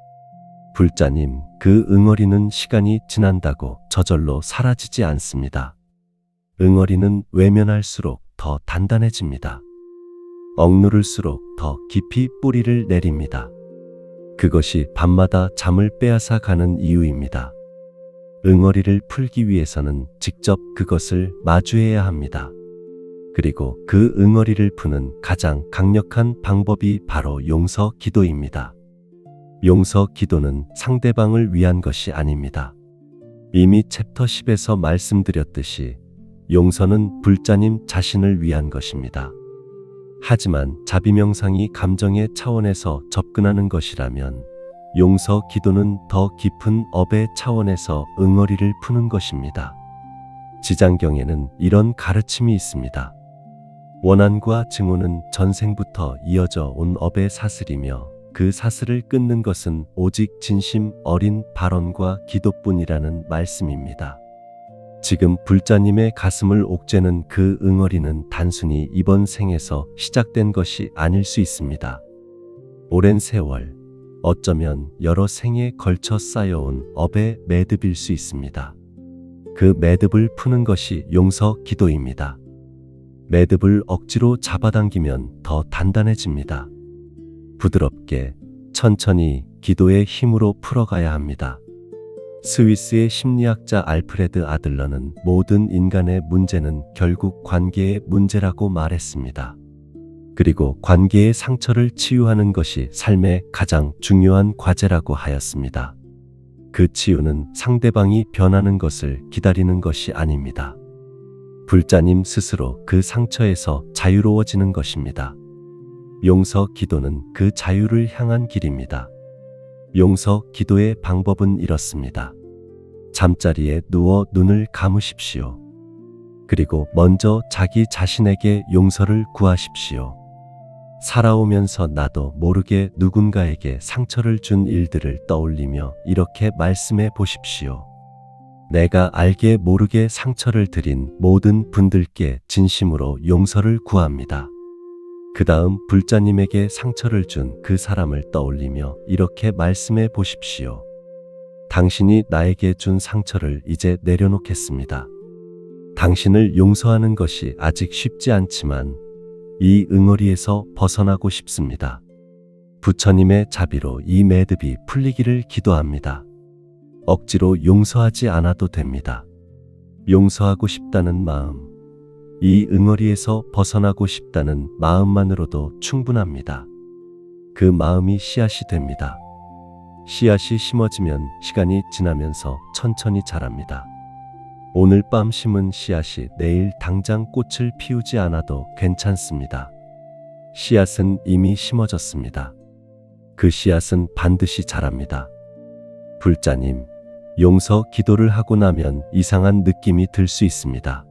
불자님, 그 응어리는 시간이 지난다고 저절로 사라지지 않습니다. 응어리는 외면할수록 더 단단해집니다. 억누를수록 더 깊이 뿌리를 내립니다. 그것이 밤마다 잠을 빼앗아 가는 이유입니다. 응어리를 풀기 위해서는 직접 그것을 마주해야 합니다. 그리고 그 응어리를 푸는 가장 강력한 방법이 바로 용서 기도입니다. 용서 기도는 상대방을 위한 것이 아닙니다. 이미 챕터 10에서 말씀드렸듯이 용서는 불자님 자신을 위한 것입니다. 하지만 자비명상이 감정의 차원에서 접근하는 것이라면 용서 기도는 더 깊은 업의 차원에서 응어리를 푸는 것입니다. 지장경에는 이런 가르침이 있습니다. 원한과 증오는 전생부터 이어져 온 업의 사슬이며 그 사슬을 끊는 것은 오직 진심 어린 발언과 기도뿐이라는 말씀입니다. 지금 불자님의 가슴을 옥죄는 그 응어리는 단순히 이번 생에서 시작된 것이 아닐 수 있습니다. 오랜 세월, 어쩌면 여러 생에 걸쳐 쌓여온 업의 매듭일 수 있습니다. 그 매듭을 푸는 것이 용서 기도입니다. 매듭을 억지로 잡아당기면 더 단단해집니다. 부드럽게, 천천히 기도의 힘으로 풀어가야 합니다. 스위스의 심리학자 알프레드 아들러는 모든 인간의 문제는 결국 관계의 문제라고 말했습니다. 그리고 관계의 상처를 치유하는 것이 삶의 가장 중요한 과제라고 하였습니다. 그 치유는 상대방이 변하는 것을 기다리는 것이 아닙니다. 불자님 스스로 그 상처에서 자유로워지는 것입니다. 용서 기도는 그 자유를 향한 길입니다. 용서 기도의 방법은 이렇습니다. 잠자리에 누워 눈을 감으십시오. 그리고 먼저 자기 자신에게 용서를 구하십시오. 살아오면서 나도 모르게 누군가에게 상처를 준 일들을 떠올리며 이렇게 말씀해 보십시오. 내가 알게 모르게 상처를 드린 모든 분들께 진심으로 용서를 구합니다. 그 다음 불자님에게 상처를 준 그 사람을 떠올리며 이렇게 말씀해 보십시오. 당신이 나에게 준 상처를 이제 내려놓겠습니다. 당신을 용서하는 것이 아직 쉽지 않지만 이 응어리에서 벗어나고 싶습니다. 부처님의 자비로 이 매듭이 풀리기를 기도합니다. 억지로 용서하지 않아도 됩니다. 용서하고 싶다는 마음, 이 응어리에서 벗어나고 싶다는 마음만으로도 충분합니다. 그 마음이 씨앗이 됩니다. 씨앗이 심어지면 시간이 지나면서 천천히 자랍니다. 오늘 밤 심은 씨앗이 내일 당장 꽃을 피우지 않아도 괜찮습니다. 씨앗은 이미 심어졌습니다. 그 씨앗은 반드시 자랍니다. 불자님, 용서 기도를 하고 나면 이상한 느낌이 들 수 있습니다.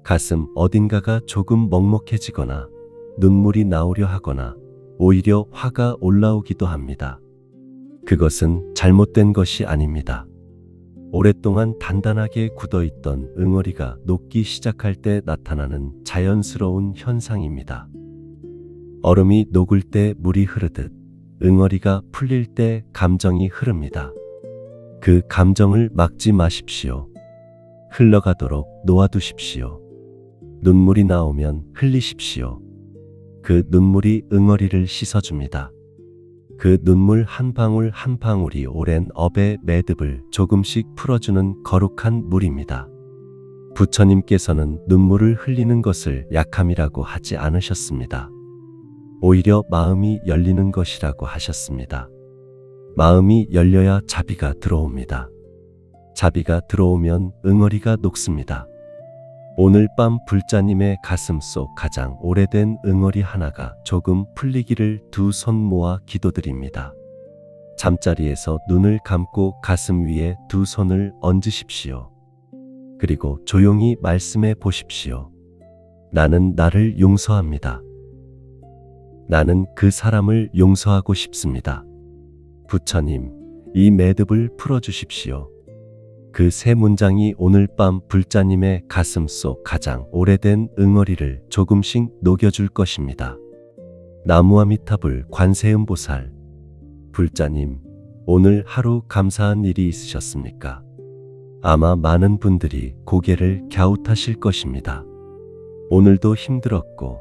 가슴 어딘가가 조금 먹먹해지거나 눈물이 나오려 하거나 오히려 화가 올라오기도 합니다. 그것은 잘못된 것이 아닙니다. 오랫동안 단단하게 굳어있던 응어리가 녹기 시작할 때 나타나는 자연스러운 현상입니다. 얼음이 녹을 때 물이 흐르듯 응어리가 풀릴 때 감정이 흐릅니다. 그 감정을 막지 마십시오. 흘러가도록 놓아두십시오. 눈물이 나오면 흘리십시오. 그 눈물이 응어리를 씻어줍니다. 그 눈물 한 방울 한 방울이 오랜 업의 매듭을 조금씩 풀어주는 거룩한 물입니다. 부처님께서는 눈물을 흘리는 것을 약함이라고 하지 않으셨습니다. 오히려 마음이 열리는 것이라고 하셨습니다. 마음이 열려야 자비가 들어옵니다. 자비가 들어오면 응어리가 녹습니다. 오늘 밤 불자님의 가슴 속 가장 오래된 응어리 하나가 조금 풀리기를 두 손 모아 기도드립니다. 잠자리에서 눈을 감고 가슴 위에 두 손을 얹으십시오. 그리고 조용히 말씀해 보십시오. 나는 나를 용서합니다. 나는 그 사람을 용서하고 싶습니다. 부처님, 이 매듭을 풀어주십시오. 그 세 문장이 오늘 밤 불자님의 가슴 속 가장 오래된 응어리를 조금씩 녹여줄 것입니다. 나무아미타불 관세음보살. 불자님, 오늘 하루 감사한 일이 있으셨습니까? 아마 많은 분들이 고개를 갸웃하실 것입니다. 오늘도 힘들었고,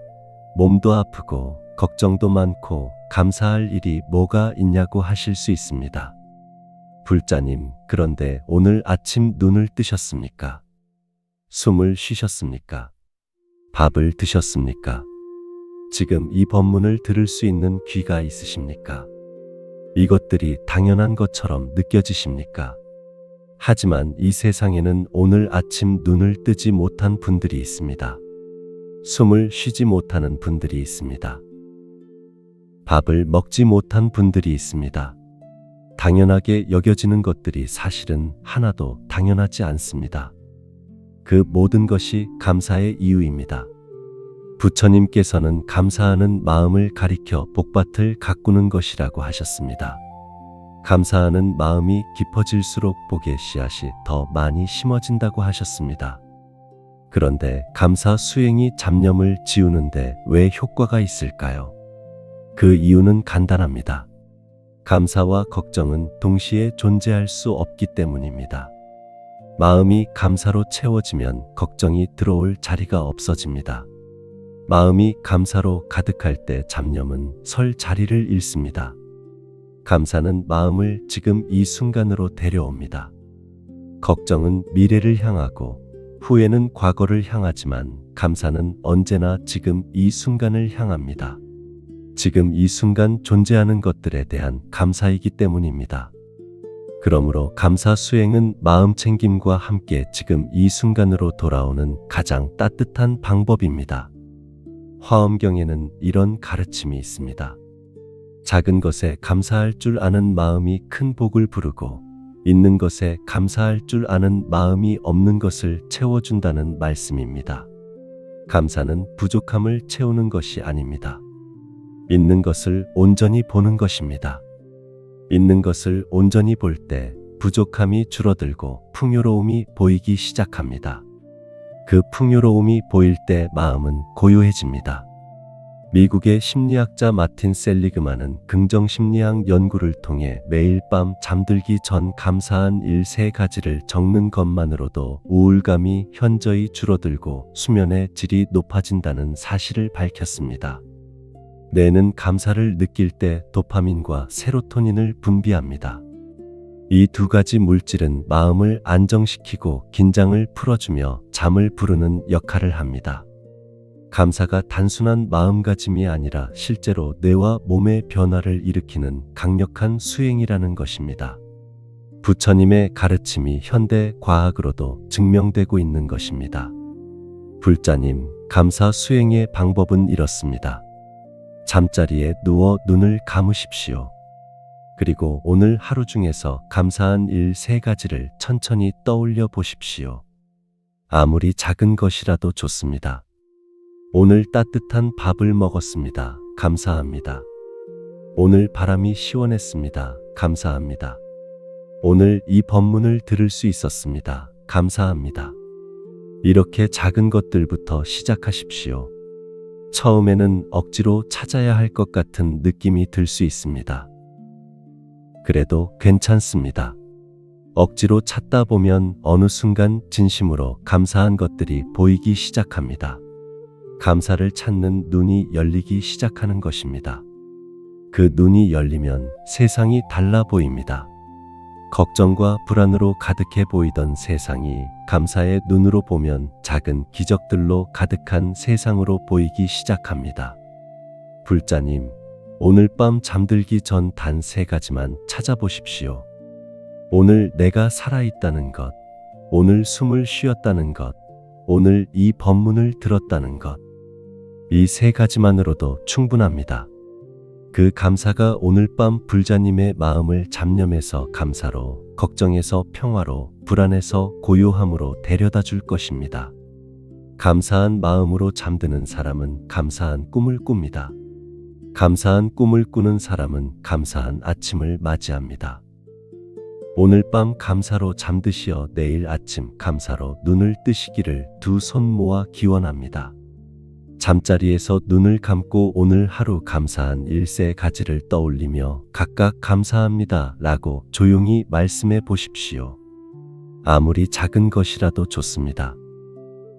몸도 아프고, 걱정도 많고, 감사할 일이 뭐가 있냐고 하실 수 있습니다. 불자님, 그런데 오늘 아침 눈을 뜨셨습니까? 숨을 쉬셨습니까? 밥을 드셨습니까? 지금 이 법문을 들을 수 있는 귀가 있으십니까? 이것들이 당연한 것처럼 느껴지십니까? 하지만 이 세상에는 오늘 아침 눈을 뜨지 못한 분들이 있습니다. 숨을 쉬지 못하는 분들이 있습니다. 밥을 먹지 못한 분들이 있습니다. 당연하게 여겨지는 것들이 사실은 하나도 당연하지 않습니다. 그 모든 것이 감사의 이유입니다. 부처님께서는 감사하는 마음을 가리켜 복밭을 가꾸는 것이라고 하셨습니다. 감사하는 마음이 깊어질수록 복의 씨앗이 더 많이 심어진다고 하셨습니다. 그런데 감사 수행이 잡념을 지우는데 왜 효과가 있을까요? 그 이유는 간단합니다. 감사와 걱정은 동시에 존재할 수 없기 때문입니다. 마음이 감사로 채워지면 걱정이 들어올 자리가 없어집니다. 마음이 감사로 가득할 때 잡념은 설 자리를 잃습니다. 감사는 마음을 지금 이 순간으로 데려옵니다. 걱정은 미래를 향하고 후회는 과거를 향하지만 감사는 언제나 지금 이 순간을 향합니다. 지금 이 순간 존재하는 것들에 대한 감사이기 때문입니다. 그러므로 감사 수행은 마음 챙김과 함께 지금 이 순간으로 돌아오는 가장 따뜻한 방법입니다. 화엄경에는 이런 가르침이 있습니다. 작은 것에 감사할 줄 아는 마음이 큰 복을 부르고 있는 것에 감사할 줄 아는 마음이 없는 것을 채워준다는 말씀입니다. 감사는 부족함을 채우는 것이 아닙니다. 있는 것을 온전히 보는 것입니다. 있는 것을 온전히 볼 때 부족함이 줄어들고 풍요로움이 보이기 시작합니다. 그 풍요로움이 보일 때 마음은 고요해집니다. 미국의 심리학자 마틴 셀리그만은 긍정심리학 연구를 통해 매일 밤 잠들기 전 감사한 일 3가지를 적는 것만으로도 우울감이 현저히 줄어들고 수면의 질이 높아진다는 사실을 밝혔습니다. 뇌는 감사를 느낄 때 도파민과 세로토닌을 분비합니다. 이 2가지 물질은 마음을 안정시키고 긴장을 풀어주며 잠을 부르는 역할을 합니다. 감사가 단순한 마음가짐이 아니라 실제로 뇌와 몸의 변화를 일으키는 강력한 수행이라는 것입니다. 부처님의 가르침이 현대 과학으로도 증명되고 있는 것입니다. 불자님, 감사 수행의 방법은 이렇습니다. 잠자리에 누워 눈을 감으십시오. 그리고 오늘 하루 중에서 감사한 일 3가지를 천천히 떠올려 보십시오. 아무리 작은 것이라도 좋습니다. 오늘 따뜻한 밥을 먹었습니다. 감사합니다. 오늘 바람이 시원했습니다. 감사합니다. 오늘 이 법문을 들을 수 있었습니다. 감사합니다. 이렇게 작은 것들부터 시작하십시오. 처음에는 억지로 찾아야 할 것 같은 느낌이 들 수 있습니다. 그래도 괜찮습니다. 억지로 찾다 보면 어느 순간 진심으로 감사한 것들이 보이기 시작합니다. 감사를 찾는 눈이 열리기 시작하는 것입니다. 그 눈이 열리면 세상이 달라 보입니다. 걱정과 불안으로 가득해 보이던 세상이 감사의 눈으로 보면 작은 기적들로 가득한 세상으로 보이기 시작합니다. 불자님, 오늘 밤 잠들기 전 단 3가지만 찾아보십시오. 오늘 내가 살아있다는 것, 오늘 숨을 쉬었다는 것, 오늘 이 법문을 들었다는 것. 이 3가지만으로도 충분합니다. 그 감사가 오늘 밤 불자님의 마음을 잡념에서 감사로, 걱정에서 평화로, 불안에서 고요함으로 데려다 줄 것입니다. 감사한 마음으로 잠드는 사람은 감사한 꿈을 꿉니다. 감사한 꿈을 꾸는 사람은 감사한 아침을 맞이합니다. 오늘 밤 감사로 잠드시어 내일 아침 감사로 눈을 뜨시기를 2 손 모아 기원합니다. 잠자리에서 눈을 감고 오늘 하루 감사한 일 3가지를 떠올리며 각각 감사합니다 라고 조용히 말씀해 보십시오. 아무리 작은 것이라도 좋습니다.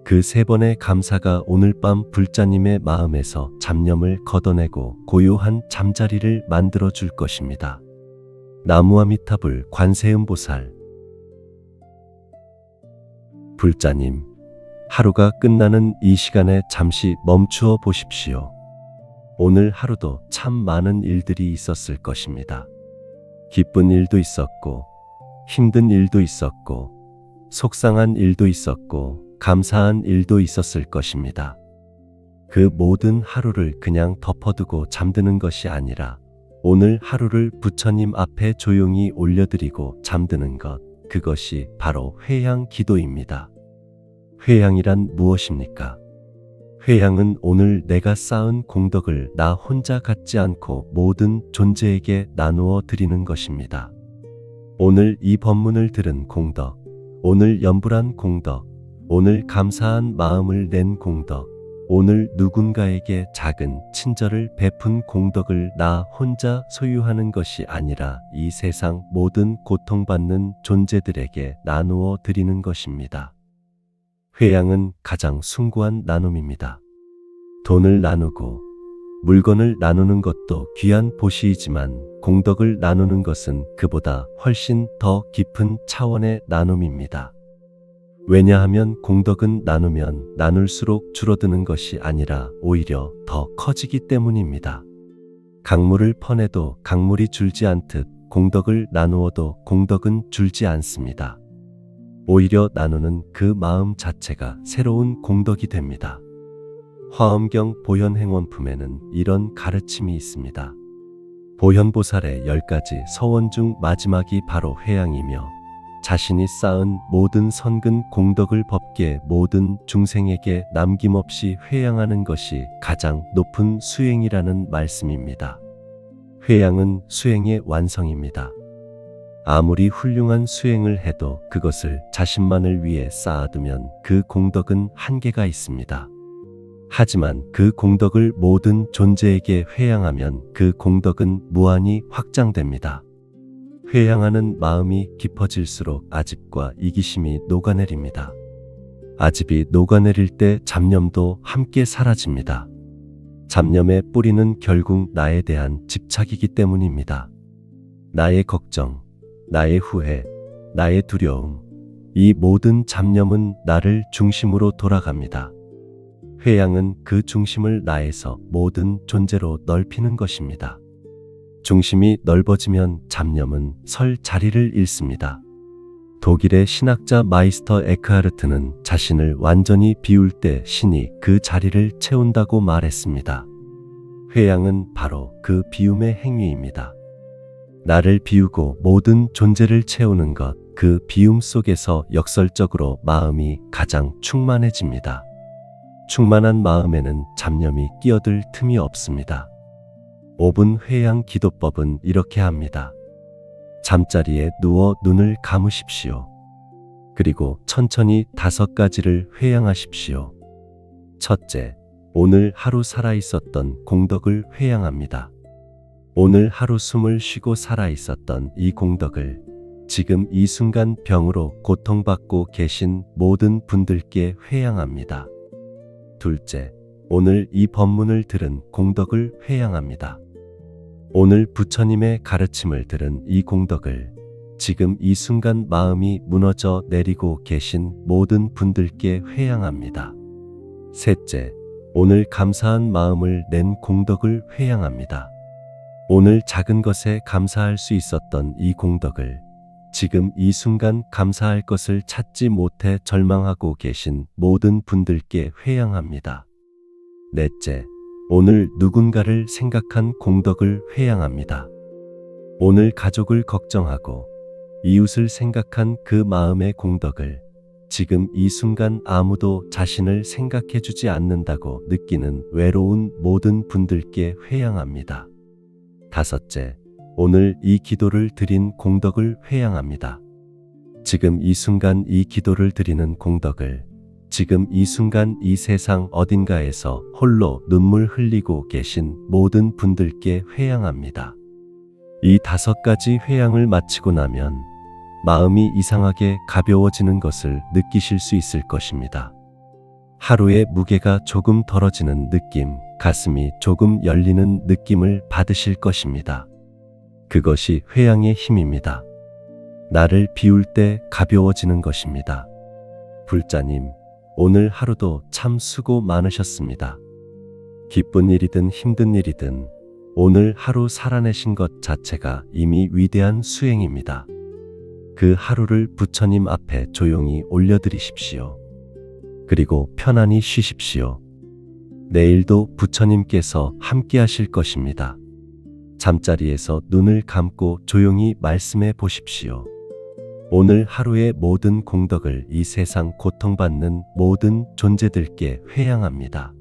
그 3번의 감사가 오늘 밤 불자님의 마음에서 잡념을 걷어내고 고요한 잠자리를 만들어 줄 것입니다. 나무아미타불 관세음보살. 불자님, 하루가 끝나는 이 시간에 잠시 멈추어 보십시오. 오늘 하루도 참 많은 일들이 있었을 것입니다. 기쁜 일도 있었고, 힘든 일도 있었고, 속상한 일도 있었고, 감사한 일도 있었을 것입니다. 그 모든 하루를 그냥 덮어두고 잠드는 것이 아니라 오늘 하루를 부처님 앞에 조용히 올려드리고 잠드는 것, 그것이 바로 회향 기도입니다. 회향이란 무엇입니까? 회향은 오늘 내가 쌓은 공덕을 나 혼자 갖지 않고 모든 존재에게 나누어 드리는 것입니다. 오늘 이 법문을 들은 공덕, 오늘 염불한 공덕, 오늘 감사한 마음을 낸 공덕, 오늘 누군가에게 작은 친절을 베푼 공덕을 나 혼자 소유하는 것이 아니라 이 세상 모든 고통받는 존재들에게 나누어 드리는 것입니다. 회향은 가장 숭고한 나눔입니다. 돈을 나누고 물건을 나누는 것도 귀한 보시이지만 공덕을 나누는 것은 그보다 훨씬 더 깊은 차원의 나눔입니다. 왜냐하면 공덕은 나누면 나눌수록 줄어드는 것이 아니라 오히려 더 커지기 때문입니다. 강물을 퍼내도 강물이 줄지 않듯 공덕을 나누어도 공덕은 줄지 않습니다. 오히려 나누는 그 마음 자체가 새로운 공덕이 됩니다. 화엄경 보현행원품에는 이런 가르침이 있습니다. 보현보살의 10가지 서원 중 마지막이 바로 회양이며 자신이 쌓은 모든 선근 공덕을 법계 모든 중생에게 남김없이 회양하는 것이 가장 높은 수행이라는 말씀입니다. 회양은 수행의 완성입니다. 아무리 훌륭한 수행을 해도 그것을 자신만을 위해 쌓아두면 그 공덕은 한계가 있습니다. 하지만 그 공덕을 모든 존재에게 회양하면 그 공덕은 무한히 확장됩니다. 회양하는 마음이 깊어질수록 아집과 이기심이 녹아내립니다. 아집이 녹아내릴 때 잡념도 함께 사라집니다. 잡념의 뿌리는 결국 나에 대한 집착이기 때문입니다. 나의 걱정, 나의 후회, 나의 두려움, 이 모든 잡념은 나를 중심으로 돌아갑니다. 회양은 그 중심을 나에서 모든 존재로 넓히는 것입니다. 중심이 넓어지면 잡념은 설 자리를 잃습니다. 독일의 신학자 마이스터 에크하르트는 자신을 완전히 비울 때 신이 그 자리를 채운다고 말했습니다. 회양은 바로 그 비움의 행위입니다. 나를 비우고 모든 존재를 채우는 것, 그 비움 속에서 역설적으로 마음이 가장 충만해집니다. 충만한 마음에는 잡념이 끼어들 틈이 없습니다. 5분 회양 기도법은 이렇게 합니다. 잠자리에 누워 눈을 감으십시오. 그리고 천천히 5가지를 회양하십시오. 첫째, 오늘 하루 살아있었던 공덕을 회양합니다. 오늘 하루 숨을 쉬고 살아있었던 이 공덕을 지금 이 순간 병으로 고통받고 계신 모든 분들께 회양합니다. 둘째, 오늘 이 법문을 들은 공덕을 회양합니다. 오늘 부처님의 가르침을 들은 이 공덕을 지금 이 순간 마음이 무너져 내리고 계신 모든 분들께 회양합니다. 셋째, 오늘 감사한 마음을 낸 공덕을 회양합니다. 오늘 작은 것에 감사할 수 있었던 이 공덕을 지금 이 순간 감사할 것을 찾지 못해 절망하고 계신 모든 분들께 회양합니다. 넷째, 오늘 누군가를 생각한 공덕을 회양합니다. 오늘 가족을 걱정하고 이웃을 생각한 그 마음의 공덕을 지금 이 순간 아무도 자신을 생각해주지 않는다고 느끼는 외로운 모든 분들께 회양합니다. 다섯째, 오늘 이 기도를 드린 공덕을 회양합니다. 지금 이 순간 이 기도를 드리는 공덕을 지금 이 순간 이 세상 어딘가에서 홀로 눈물 흘리고 계신 모든 분들께 회양합니다. 이 5가지 회양을 마치고 나면 마음이 이상하게 가벼워지는 것을 느끼실 수 있을 것입니다. 하루의 무게가 조금 덜어지는 느낌, 가슴이 조금 열리는 느낌을 받으실 것입니다. 그것이 회양의 힘입니다. 나를 비울 때 가벼워지는 것입니다. 불자님, 오늘 하루도 참 수고 많으셨습니다. 기쁜 일이든 힘든 일이든 오늘 하루 살아내신 것 자체가 이미 위대한 수행입니다. 그 하루를 부처님 앞에 조용히 올려드리십시오. 그리고 편안히 쉬십시오. 내일도 부처님께서 함께 하실 것입니다. 잠자리에서 눈을 감고 조용히 말씀해 보십시오. 오늘 하루의 모든 공덕을 이 세상 고통받는 모든 존재들께 회양합니다.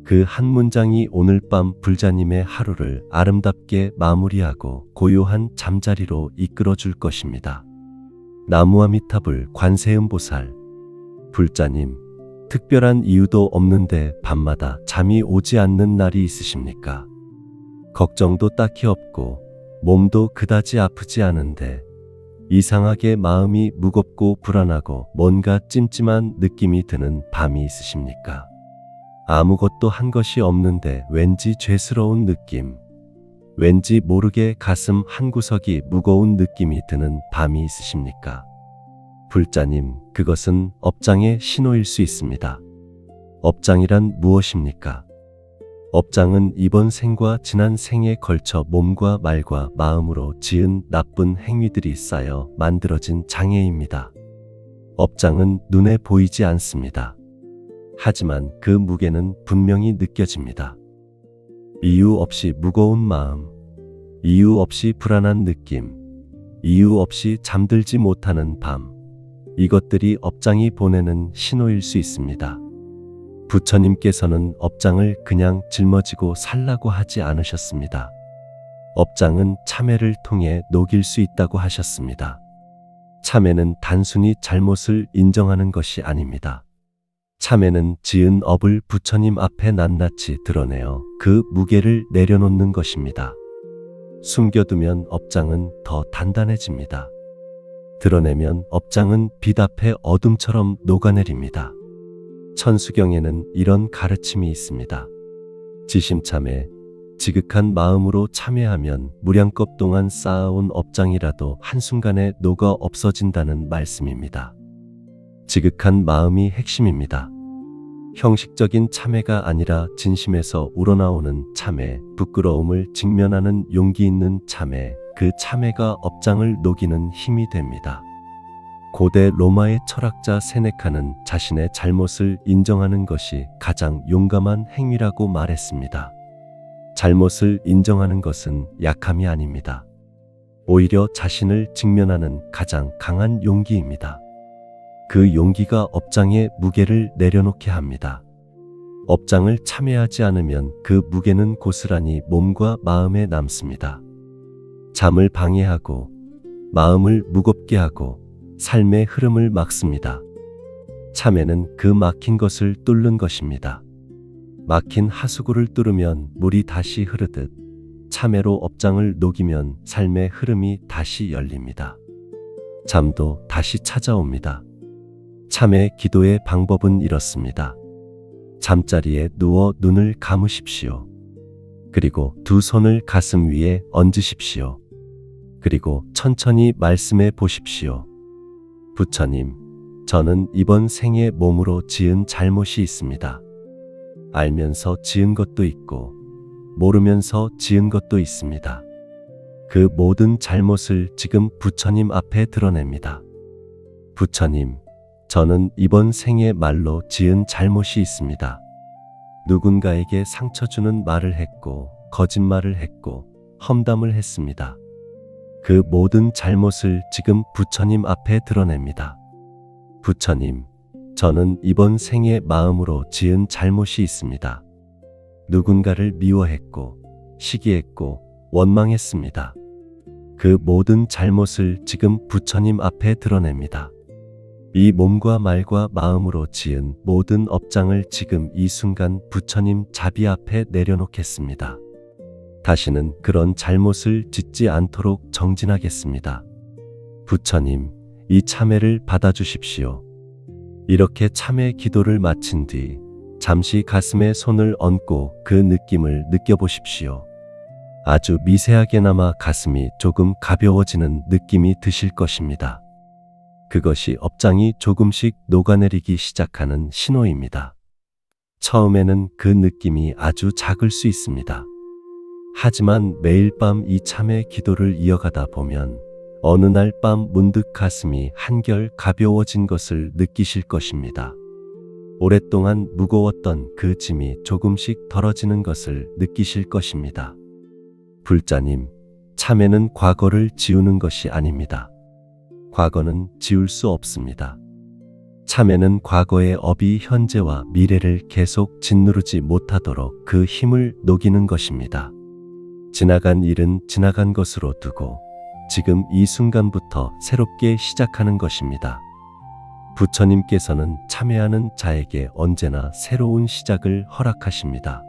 그 한 문장이 오늘 밤 불자님의 하루를 아름답게 마무리하고 고요한 잠자리로 이끌어 줄 것입니다. 나무아미타불 관세음보살. 불자님, 특별한 이유도 없는데 밤마다 잠이 오지 않는 날이 있으십니까? 걱정도 딱히 없고 몸도 그다지 아프지 않은데 이상하게 마음이 무겁고 불안하고 뭔가 찜찜한 느낌이 드는 밤이 있으십니까? 아무것도 한 것이 없는데 왠지 죄스러운 느낌, 왠지 모르게 가슴 한구석이 무거운 느낌이 드는 밤이 있으십니까? 불자님, 그것은 업장의 신호일 수 있습니다. 업장이란 무엇입니까? 업장은 이번 생과 지난 생에 걸쳐 몸과 말과 마음으로 지은 나쁜 행위들이 쌓여 만들어진 장애입니다. 업장은 눈에 보이지 않습니다. 하지만 그 무게는 분명히 느껴집니다. 이유 없이 무거운 마음, 이유 없이 불안한 느낌, 이유 없이 잠들지 못하는 밤, 이것들이 업장이 보내는 신호일 수 있습니다. 부처님께서는 업장을 그냥 짊어지고 살라고 하지 않으셨습니다. 업장은 참회를 통해 녹일 수 있다고 하셨습니다. 참회는 단순히 잘못을 인정하는 것이 아닙니다. 참회는 지은 업을 부처님 앞에 낱낱이 드러내어 그 무게를 내려놓는 것입니다. 숨겨두면 업장은 더 단단해집니다. 드러내면 업장은 빛 앞에 어둠처럼 녹아내립니다. 천수경에는 이런 가르침이 있습니다. 지심참회, 지극한 마음으로 참회하면 무량겁 동안 쌓아온 업장이라도 한순간에 녹아 없어진다는 말씀입니다. 지극한 마음이 핵심입니다. 형식적인 참회가 아니라 진심에서 우러나오는 참회, 부끄러움을 직면하는 용기 있는 참회, 그 참회가 업장을 녹이는 힘이 됩니다. 고대 로마의 철학자 세네카는 자신의 잘못을 인정하는 것이 가장 용감한 행위라고 말했습니다. 잘못을 인정하는 것은 약함이 아닙니다. 오히려 자신을 직면하는 가장 강한 용기입니다. 그 용기가 업장의 무게를 내려놓게 합니다. 업장을 참회하지 않으면 그 무게는 고스란히 몸과 마음에 남습니다. 잠을 방해하고 마음을 무겁게 하고 삶의 흐름을 막습니다. 참회는 그 막힌 것을 뚫는 것입니다. 막힌 하수구를 뚫으면 물이 다시 흐르듯 참회로 업장을 녹이면 삶의 흐름이 다시 열립니다. 잠도 다시 찾아옵니다. 참회 기도의 방법은 이렇습니다. 잠자리에 누워 눈을 감으십시오. 그리고 두 손을 가슴 위에 얹으십시오. 그리고 천천히 말씀해 보십시오. 부처님, 저는 이번 생에 몸으로 지은 잘못이 있습니다. 알면서 지은 것도 있고 모르면서 지은 것도 있습니다. 그 모든 잘못을 지금 부처님 앞에 드러냅니다. 부처님, 저는 이번 생에 말로 지은 잘못이 있습니다. 누군가에게 상처 주는 말을 했고 거짓말을 했고 험담을 했습니다. 그 모든 잘못을 지금 부처님 앞에 드러냅니다. 부처님, 저는 이번 생에 마음으로 지은 잘못이 있습니다. 누군가를 미워했고 시기했고 원망했습니다. 그 모든 잘못을 지금 부처님 앞에 드러냅니다. 이 몸과 말과 마음으로 지은 모든 업장을 지금 이 순간 부처님 자비 앞에 내려놓겠습니다. 다시는 그런 잘못을 짓지 않도록 정진하겠습니다. 부처님, 이 참회를 받아주십시오. 이렇게 참회 기도를 마친 뒤 잠시 가슴에 손을 얹고 그 느낌을 느껴보십시오. 아주 미세하게나마 가슴이 조금 가벼워지는 느낌이 드실 것입니다. 그것이 업장이 조금씩 녹아내리기 시작하는 신호입니다. 처음에는 그 느낌이 아주 작을 수 있습니다. 하지만 매일 밤 이 참회 기도를 이어가다 보면 어느 날 밤 문득 가슴이 한결 가벼워진 것을 느끼실 것입니다. 오랫동안 무거웠던 그 짐이 조금씩 덜어지는 것을 느끼실 것입니다. 불자님, 참회는 과거를 지우는 것이 아닙니다. 과거는 지울 수 없습니다. 참회는 과거의 업이 현재와 미래를 계속 짓누르지 못하도록 그 힘을 녹이는 것입니다. 지나간 일은 지나간 것으로 두고 지금 이 순간부터 새롭게 시작하는 것입니다. 부처님께서는 참회하는 자에게 언제나 새로운 시작을 허락하십니다.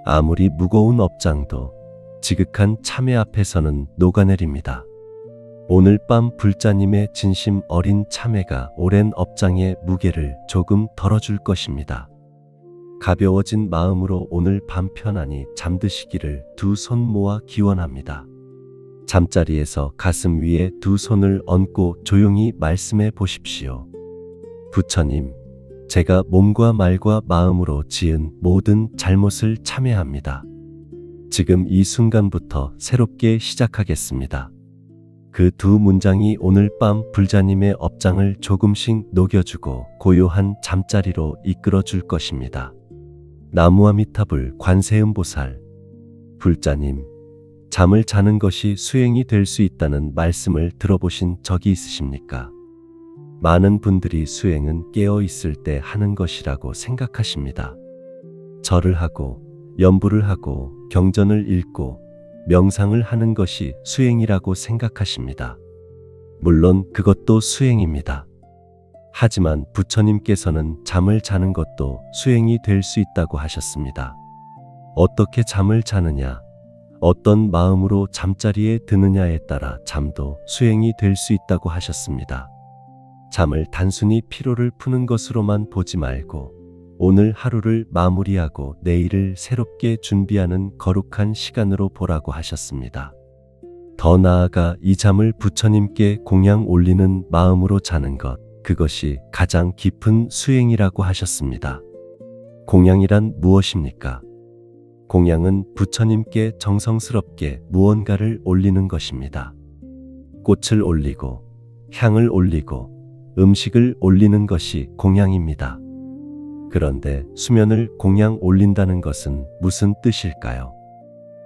아무리 무거운 업장도 지극한 참회 앞에서는 녹아내립니다. 오늘 밤 불자님의 진심 어린 참회가 오랜 업장의 무게를 조금 덜어줄 것입니다. 가벼워진 마음으로 오늘 밤 편안히 잠드시기를 두 손 모아 기원합니다. 잠자리에서 가슴 위에 두 손을 얹고 조용히 말씀해 보십시오. 부처님, 제가 몸과 말과 마음으로 지은 모든 잘못을 참회합니다. 지금 이 순간부터 새롭게 시작하겠습니다. 그 두 문장이 오늘 밤 불자님의 업장을 조금씩 녹여주고 고요한 잠자리로 이끌어 줄 것입니다. 나무아미타불 관세음보살. 불자님, 잠을 자는 것이 수행이 될 수 있다는 말씀을 들어보신 적이 있으십니까? 많은 분들이 수행은 깨어 있을 때 하는 것이라고 생각하십니다. 절을 하고, 염불을 하고, 경전을 읽고, 명상을 하는 것이 수행이라고 생각하십니다. 물론 그것도 수행입니다. 하지만 부처님께서는 잠을 자는 것도 수행이 될 수 있다고 하셨습니다. 어떻게 잠을 자느냐, 어떤 마음으로 잠자리에 드느냐에 따라 잠도 수행이 될 수 있다고 하셨습니다. 잠을 단순히 피로를 푸는 것으로만 보지 말고 오늘 하루를 마무리하고 내일을 새롭게 준비하는 거룩한 시간으로 보라고 하셨습니다. 더 나아가 이 잠을 부처님께 공양 올리는 마음으로 자는 것, 그것이 가장 깊은 수행이라고 하셨습니다. 공양이란 무엇입니까? 공양은 부처님께 정성스럽게 무언가를 올리는 것입니다. 꽃을 올리고, 향을 올리고, 음식을 올리는 것이 공양입니다. 그런데 수면을 공양 올린다는 것은 무슨 뜻일까요?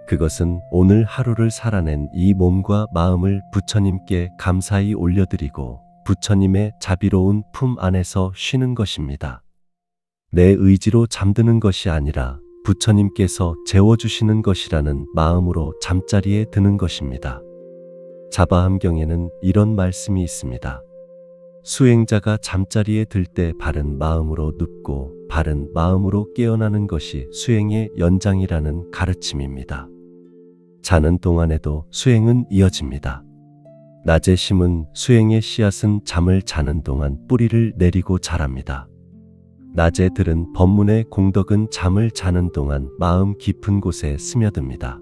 그것은 오늘 하루를 살아낸 이 몸과 마음을 부처님께 감사히 올려드리고 부처님의 자비로운 품 안에서 쉬는 것입니다. 내 의지로 잠드는 것이 아니라 부처님께서 재워주시는 것이라는 마음으로 잠자리에 드는 것입니다. 자바함경에는 이런 말씀이 있습니다. 수행자가 잠자리에 들 때 바른 마음으로 눕고 바른 마음으로 깨어나는 것이 수행의 연장이라는 가르침입니다. 자는 동안에도 수행은 이어집니다. 낮에 심은 수행의 씨앗은 잠을 자는 동안 뿌리를 내리고 자랍니다. 낮에 들은 법문의 공덕은 잠을 자는 동안 마음 깊은 곳에 스며듭니다.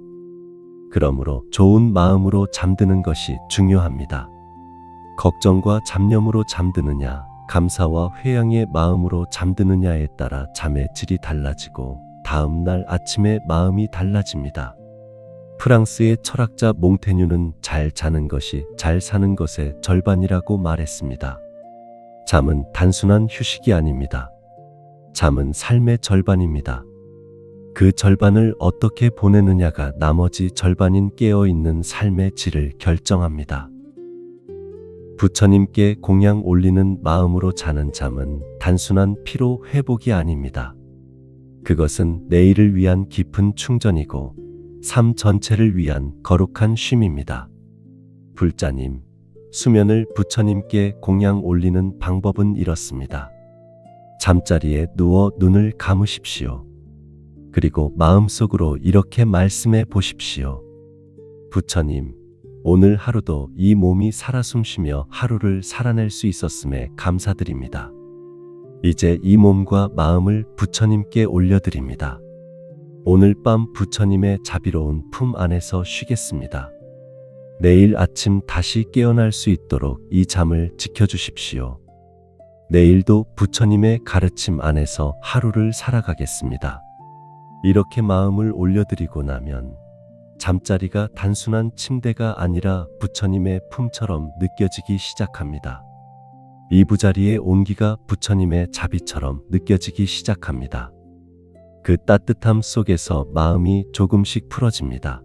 그러므로 좋은 마음으로 잠드는 것이 중요합니다. 걱정과 잡념으로 잠드느냐, 감사와 회양의 마음으로 잠드느냐에 따라 잠의 질이 달라지고 다음 날 아침에 마음이 달라집니다. 프랑스의 철학자 몽테뉴는 잘 자는 것이 잘 사는 것의 절반이라고 말했습니다. 잠은 단순한 휴식이 아닙니다. 잠은 삶의 절반입니다. 그 절반을 어떻게 보내느냐가 나머지 절반인 깨어있는 삶의 질을 결정합니다. 부처님께 공양 올리는 마음으로 자는 잠은 단순한 피로 회복이 아닙니다. 그것은 내일을 위한 깊은 충전이고 삶 전체를 위한 거룩한 쉼입니다. 불자님, 수면을 부처님께 공양 올리는 방법은 이렇습니다. 잠자리에 누워 눈을 감으십시오. 그리고 마음속으로 이렇게 말씀해 보십시오. 부처님, 오늘 하루도 이 몸이 살아 숨쉬며 하루를 살아낼 수 있었음에 감사드립니다. 이제 이 몸과 마음을 부처님께 올려드립니다. 오늘 밤 부처님의 자비로운 품 안에서 쉬겠습니다. 내일 아침 다시 깨어날 수 있도록 이 잠을 지켜주십시오. 내일도 부처님의 가르침 안에서 하루를 살아가겠습니다. 이렇게 마음을 올려드리고 나면 잠자리가 단순한 침대가 아니라 부처님의 품처럼 느껴지기 시작합니다. 이부자리의 온기가 부처님의 자비처럼 느껴지기 시작합니다. 그 따뜻함 속에서 마음이 조금씩 풀어집니다.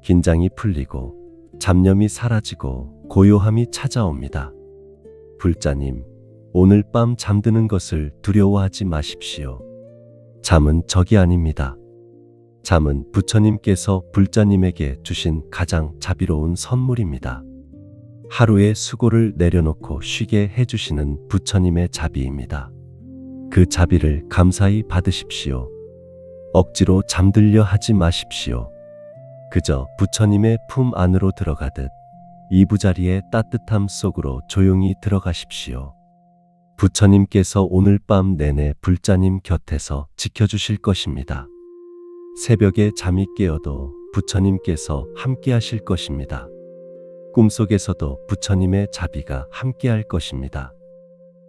긴장이 풀리고 잡념이 사라지고 고요함이 찾아옵니다. 불자님, 오늘 밤 잠드는 것을 두려워하지 마십시오. 잠은 적이 아닙니다. 잠은 부처님께서 불자님에게 주신 가장 자비로운 선물입니다. 하루의 수고를 내려놓고 쉬게 해주시는 부처님의 자비입니다. 그 자비를 감사히 받으십시오. 억지로 잠들려 하지 마십시오. 그저 부처님의 품 안으로 들어가듯 이부자리의 따뜻함 속으로 조용히 들어가십시오. 부처님께서 오늘 밤 내내 불자님 곁에서 지켜주실 것입니다. 새벽에 잠이 깨어도 부처님께서 함께 하실 것입니다. 꿈속에서도 부처님의 자비가 함께 할 것입니다.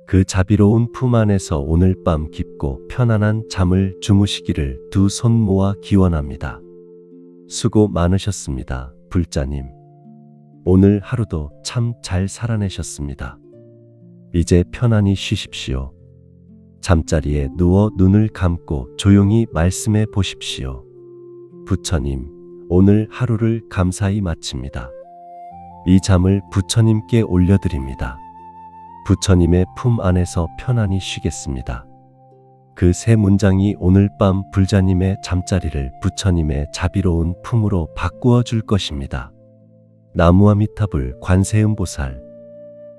그 자비로운 품 안에서 오늘 밤 깊고 편안한 잠을 주무시기를 두 손 모아 기원합니다. 수고 많으셨습니다, 불자님. 오늘 하루도 참 잘 살아내셨습니다. 이제 편안히 쉬십시오. 잠자리에 누워 눈을 감고 조용히 말씀해 보십시오. 부처님, 오늘 하루를 감사히 마칩니다. 이 잠을 부처님께 올려드립니다. 부처님의 품 안에서 편안히 쉬겠습니다. 그 세 문장이 오늘 밤 불자님의 잠자리를 부처님의 자비로운 품으로 바꾸어 줄 것입니다. 나무아미타불 관세음보살.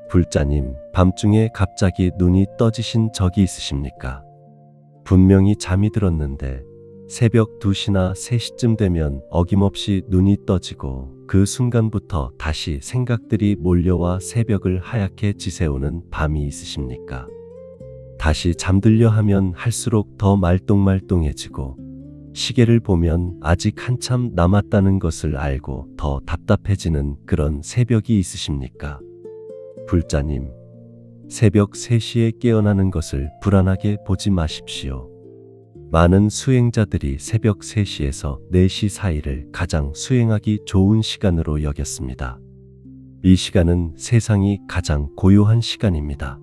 불자님, 밤중에 갑자기 눈이 떠지신 적이 있으십니까? 분명히 잠이 들었는데 새벽 2시나 3시쯤 되면 어김없이 눈이 떠지고 그 순간부터 다시 생각들이 몰려와 새벽을 하얗게 지새우는 밤이 있으십니까? 다시 잠들려 하면 할수록 더 말똥말똥해지고 시계를 보면 아직 한참 남았다는 것을 알고 더 답답해지는 그런 새벽이 있으십니까? 불자님, 새벽 3시에 깨어나는 것을 불안하게 보지 마십시오. 많은 수행자들이 새벽 3시에서 4시 사이를 가장 수행하기 좋은 시간으로 여겼습니다. 이 시간은 세상이 가장 고요한 시간입니다.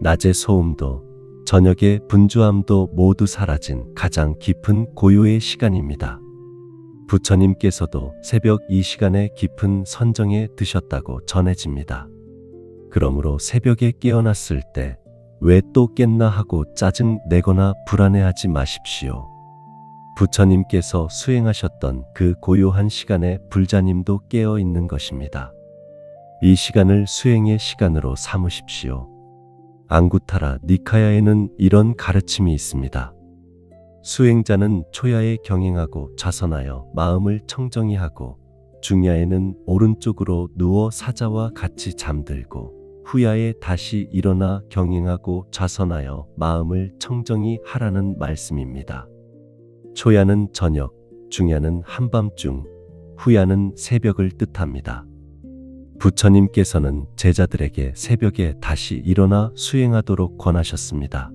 낮의 소음도 저녁의 분주함도 모두 사라진 가장 깊은 고요의 시간입니다. 부처님께서도 새벽 이 시간에 깊은 선정에 드셨다고 전해집니다. 그러므로 새벽에 깨어났을 때 왜 또 깼나 하고 짜증 내거나 불안해하지 마십시오. 부처님께서 수행하셨던 그 고요한 시간에 불자님도 깨어 있는 것입니다. 이 시간을 수행의 시간으로 삼으십시오. 앙구타라 니카야에는 이런 가르침이 있습니다. 수행자는 초야에 경행하고 좌선하여 마음을 청정히 하고, 중야에는 오른쪽으로 누워 사자와 같이 잠들고, 후야에 다시 일어나 경행하고 좌선하여 마음을 청정히 하라는 말씀입니다. 초야는 저녁, 중야는 한밤중, 후야는 새벽을 뜻합니다. 부처님께서는 제자들에게 새벽에 다시 일어나 수행하도록 권하셨습니다.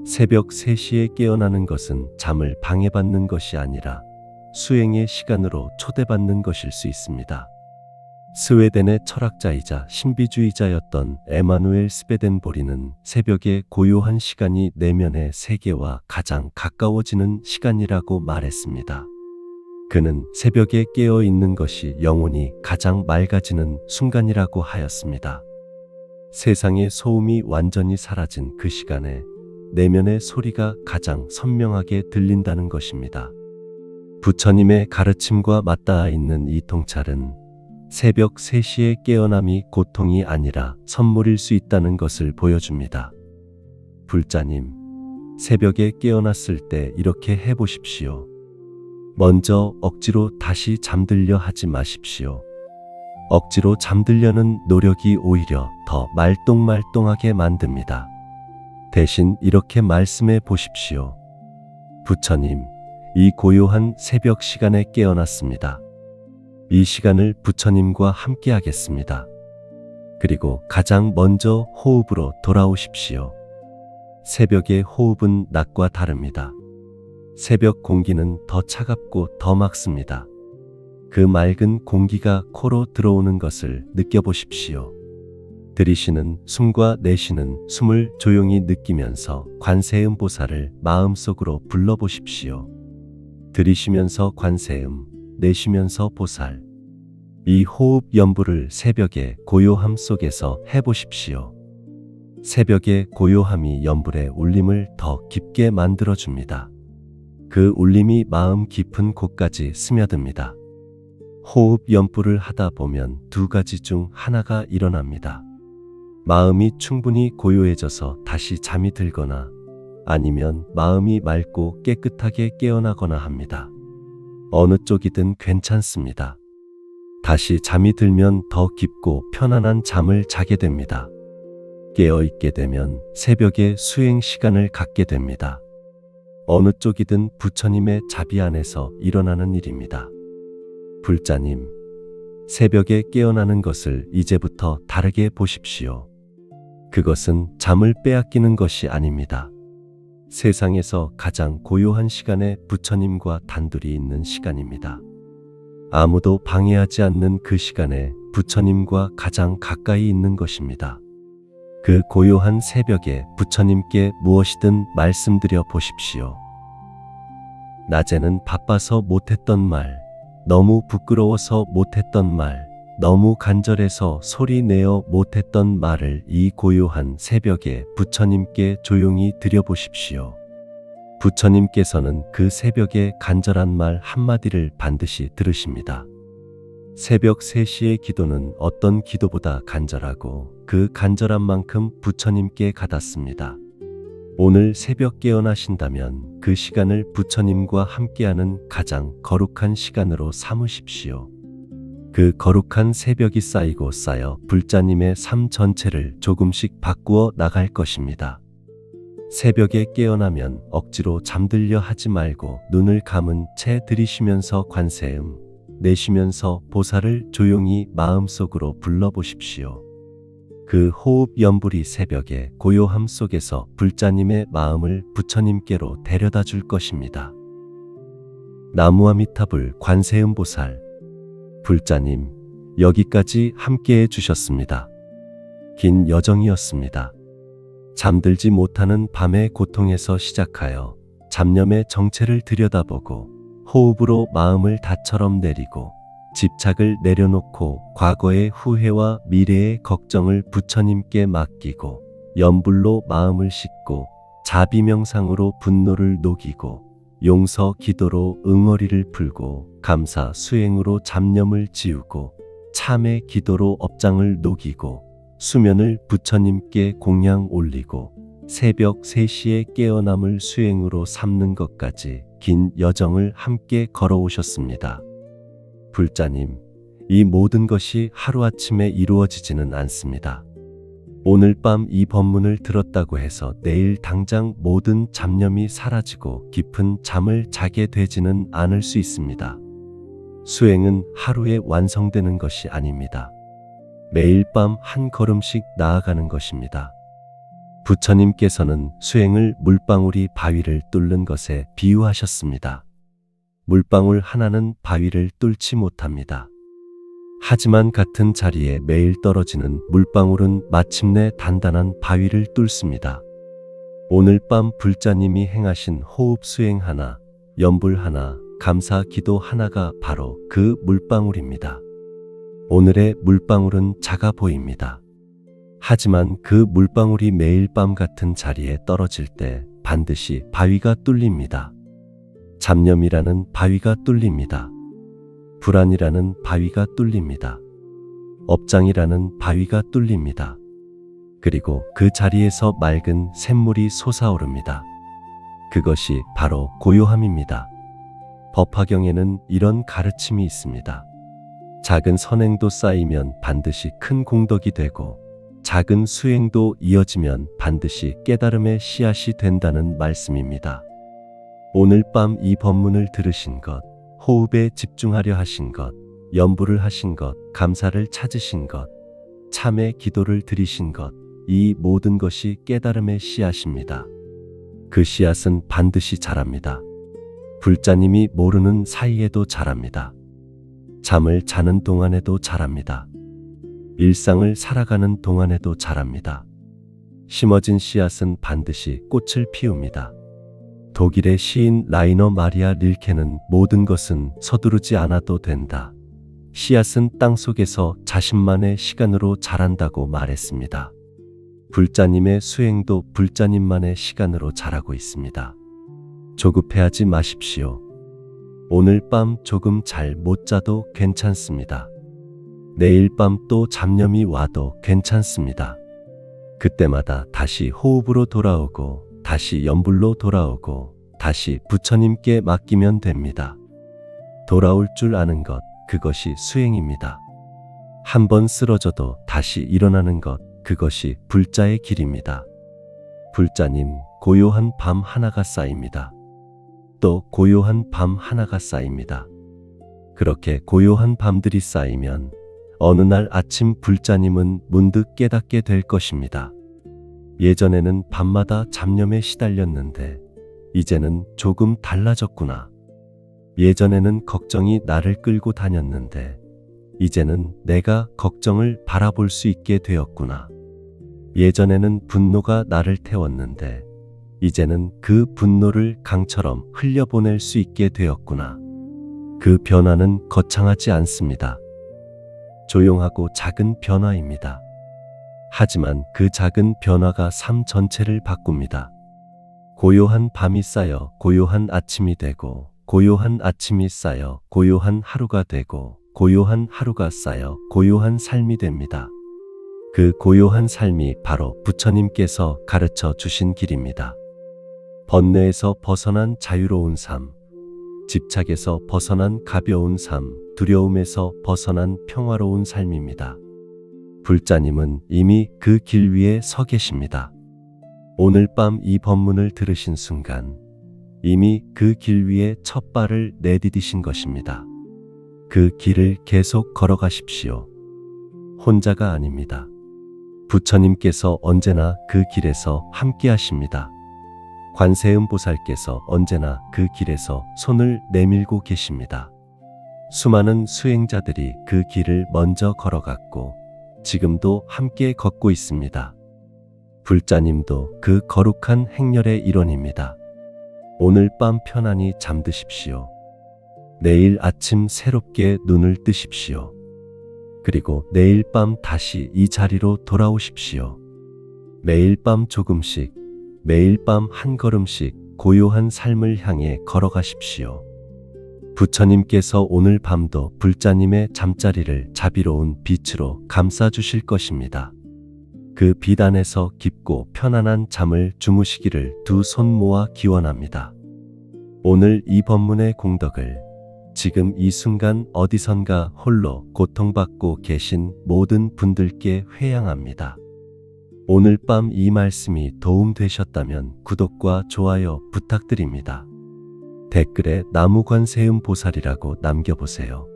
새벽 3시에 깨어나는 것은 잠을 방해받는 것이 아니라 수행의 시간으로 초대받는 것일 수 있습니다. 스웨덴의 철학자이자 신비주의자였던 에마누엘 스베덴보리는 새벽의 고요한 시간이 내면의 세계와 가장 가까워지는 시간이라고 말했습니다. 그는 새벽에 깨어 있는 것이 영혼이 가장 맑아지는 순간이라고 하였습니다. 세상의 소음이 완전히 사라진 그 시간에 내면의 소리가 가장 선명하게 들린다는 것입니다. 부처님의 가르침과 맞닿아 있는 이 통찰은 새벽 3시에 깨어남이 고통이 아니라 선물일 수 있다는 것을 보여줍니다. 불자님, 새벽에 깨어났을 때 이렇게 해보십시오. 먼저 억지로 다시 잠들려 하지 마십시오. 억지로 잠들려는 노력이 오히려 더 말똥말똥하게 만듭니다. 대신 이렇게 말씀해 보십시오. 부처님, 이 고요한 새벽 시간에 깨어났습니다. 이 시간을 부처님과 함께 하겠습니다. 그리고 가장 먼저 호흡으로 돌아오십시오. 새벽의 호흡은 낮과 다릅니다. 새벽 공기는 더 차갑고 더 맑습니다. 그 맑은 공기가 코로 들어오는 것을 느껴보십시오. 들이쉬는 숨과 내쉬는 숨을 조용히 느끼면서 관세음보살을 마음속으로 불러보십시오. 들이쉬면서 관세음, 내쉬면서 보살. 이 호흡 연부를 새벽의 고요함 속에서 해보십시오. 새벽의 고요함이 연불의 울림을 더 깊게 만들어줍니다. 그 울림이 마음 깊은 곳까지 스며듭니다. 호흡 연불을 하다 보면 두 가지 중 하나가 일어납니다. 마음이 충분히 고요해져서 다시 잠이 들거나 아니면 마음이 맑고 깨끗하게 깨어나거나 합니다. 어느 쪽이든 괜찮습니다. 다시 잠이 들면 더 깊고 편안한 잠을 자게 됩니다. 깨어있게 되면 새벽에 수행 시간을 갖게 됩니다. 어느 쪽이든 부처님의 자비 안에서 일어나는 일입니다. 불자님, 새벽에 깨어나는 것을 이제부터 다르게 보십시오. 그것은 잠을 빼앗기는 것이 아닙니다. 세상에서 가장 고요한 시간에 부처님과 단둘이 있는 시간입니다. 아무도 방해하지 않는 그 시간에 부처님과 가장 가까이 있는 것입니다. 그 고요한 새벽에 부처님께 무엇이든 말씀드려 보십시오. 낮에는 바빠서 못했던 말, 너무 부끄러워서 못했던 말, 너무 간절해서 소리 내어 못했던 말을 이 고요한 새벽에 부처님께 조용히 드려보십시오. 부처님께서는 그 새벽에 간절한 말 한마디를 반드시 들으십니다. 새벽 3시의 기도는 어떤 기도보다 간절하고 그 간절한 만큼 부처님께 가닿습니다. 오늘 새벽 깨어나신다면 그 시간을 부처님과 함께하는 가장 거룩한 시간으로 삼으십시오. 그 거룩한 새벽이 쌓이고 쌓여 불자님의 삶 전체를 조금씩 바꾸어 나갈 것입니다. 새벽에 깨어나면 억지로 잠들려 하지 말고 눈을 감은 채 들이쉬면서 관세음, 내쉬면서 보살을 조용히 마음속으로 불러보십시오. 그 호흡 연불이 새벽의 고요함 속에서 불자님의 마음을 부처님께로 데려다 줄 것입니다. 나무아미타불 관세음보살, 불자님, 여기까지 함께해 주셨습니다. 긴 여정이었습니다. 잠들지 못하는 밤의 고통에서 시작하여 잡념의 정체를 들여다보고 호흡으로 마음을 닷처럼 내리고 집착을 내려놓고 과거의 후회와 미래의 걱정을 부처님께 맡기고 연불로 마음을 씻고 자비명상으로 분노를 녹이고 용서 기도로 응어리를 풀고 감사 수행으로 잡념을 지우고 참회 기도로 업장을 녹이고 수면을 부처님께 공양 올리고 새벽 3시에 깨어남을 수행으로 삼는 것까지 긴 여정을 함께 걸어오셨습니다. 불자님, 이 모든 것이 하루아침에 이루어지지는 않습니다. 오늘 밤 이 법문을 들었다고 해서 내일 당장 모든 잡념이 사라지고 깊은 잠을 자게 되지는 않을 수 있습니다. 수행은 하루에 완성되는 것이 아닙니다. 매일 밤 한 걸음씩 나아가는 것입니다. 부처님께서는 수행을 물방울이 바위를 뚫는 것에 비유하셨습니다. 물방울 하나는 바위를 뚫지 못합니다. 하지만 같은 자리에 매일 떨어지는 물방울은 마침내 단단한 바위를 뚫습니다. 오늘 밤 불자님이 행하신 호흡 수행 하나, 연불 하나, 감사 기도 하나가 바로 그 물방울입니다. 오늘의 물방울은 작아 보입니다. 하지만 그 물방울이 매일 밤 같은 자리에 떨어질 때 반드시 바위가 뚫립니다. 잡념이라는 바위가 뚫립니다. 불안이라는 바위가 뚫립니다. 업장이라는 바위가 뚫립니다. 그리고 그 자리에서 맑은 샘물이 솟아오릅니다. 그것이 바로 고요함입니다. 법화경에는 이런 가르침이 있습니다. 작은 선행도 쌓이면 반드시 큰 공덕이 되고 작은 수행도 이어지면 반드시 깨달음의 씨앗이 된다는 말씀입니다. 오늘 밤 이 법문을 들으신 것, 호흡에 집중하려 하신 것, 연불을 하신 것, 감사를 찾으신 것, 참회 기도를 드리신 것, 이 모든 것이 깨달음의 씨앗입니다. 그 씨앗은 반드시 자랍니다. 불자님이 모르는 사이에도 자랍니다. 잠을 자는 동안에도 자랍니다. 일상을 살아가는 동안에도 자랍니다. 심어진 씨앗은 반드시 꽃을 피웁니다. 독일의 시인 라이너 마리아 릴케는 모든 것은 서두르지 않아도 된다. 씨앗은 땅 속에서 자신만의 시간으로 자란다고 말했습니다. 불자님의 수행도 불자님만의 시간으로 자라고 있습니다. 조급해하지 마십시오. 오늘 밤 조금 잘 못 자도 괜찮습니다. 내일 밤 또 잡념이 와도 괜찮습니다. 그때마다 다시 호흡으로 돌아오고 다시 연불로 돌아오고 다시 부처님께 맡기면 됩니다. 돌아올 줄 아는 것, 그것이 수행입니다. 한번 쓰러져도 다시 일어나는 것, 그것이 불자의 길입니다. 불자님, 고요한 밤 하나가 쌓입니다. 또 고요한 밤 하나가 쌓입니다. 그렇게 고요한 밤들이 쌓이면 어느 날 아침 불자님은 문득 깨닫게 될 것입니다. 예전에는 밤마다 잡념에 시달렸는데 이제는 조금 달라졌구나. 예전에는 걱정이 나를 끌고 다녔는데 이제는 내가 걱정을 바라볼 수 있게 되었구나. 예전에는 분노가 나를 태웠는데 이제는 그 분노를 강처럼 흘려보낼 수 있게 되었구나. 그 변화는 거창하지 않습니다. 조용하고 작은 변화입니다. 하지만 그 작은 변화가 삶 전체를 바꿉니다. 고요한 밤이 쌓여 고요한 아침이 되고, 고요한 아침이 쌓여 고요한 하루가 되고, 고요한 하루가 쌓여 고요한 삶이 됩니다. 그 고요한 삶이 바로 부처님께서 가르쳐 주신 길입니다. 번뇌에서 벗어난 자유로운 삶, 집착에서 벗어난 가벼운 삶, 두려움에서 벗어난 평화로운 삶입니다. 불자님은 이미 그 길 위에 서 계십니다. 오늘 밤 이 법문을 들으신 순간 이미 그 길 위에 첫 발을 내디디신 것입니다. 그 길을 계속 걸어가십시오. 혼자가 아닙니다. 부처님께서 언제나 그 길에서 함께 하십니다. 관세음보살께서 언제나 그 길에서 손을 내밀고 계십니다. 수많은 수행자들이 그 길을 먼저 걸어갔고 지금도 함께 걷고 있습니다. 불자님도 그 거룩한 행렬의 일원입니다. 오늘 밤 편안히 잠드십시오. 내일 아침 새롭게 눈을 뜨십시오. 그리고 내일 밤 다시 이 자리로 돌아오십시오. 매일 밤 조금씩, 매일 밤 한 걸음씩 고요한 삶을 향해 걸어가십시오. 부처님께서 오늘 밤도 불자님의 잠자리를 자비로운 빛으로 감싸주실 것입니다. 그 빛 안에서 깊고 편안한 잠을 주무시기를 두 손 모아 기원합니다. 오늘 이 법문의 공덕을 지금 이 순간 어디선가 홀로 고통받고 계신 모든 분들께 회양합니다. 오늘 밤 이 말씀이 도움되셨다면 구독과 좋아요 부탁드립니다. 댓글에 나무관세음보살이라고 남겨보세요.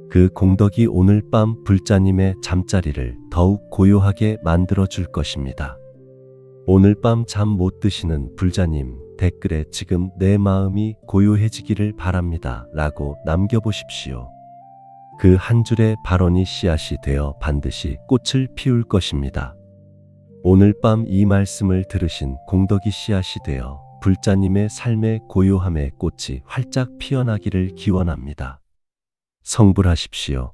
그 공덕이 오늘 밤 불자님의 잠자리를 더욱 고요하게 만들어 줄 것입니다. 오늘 밤 잠 못 드시는 불자님, 댓글에 지금 내 마음이 고요해지기를 바랍니다 라고 남겨보십시오. 그 한 줄의 발언이 씨앗이 되어 반드시 꽃을 피울 것입니다. 오늘 밤 이 말씀을 들으신 공덕이 씨앗이 되어 불자님의 삶의 고요함의 꽃이 활짝 피어나기를 기원합니다. 성불하십시오.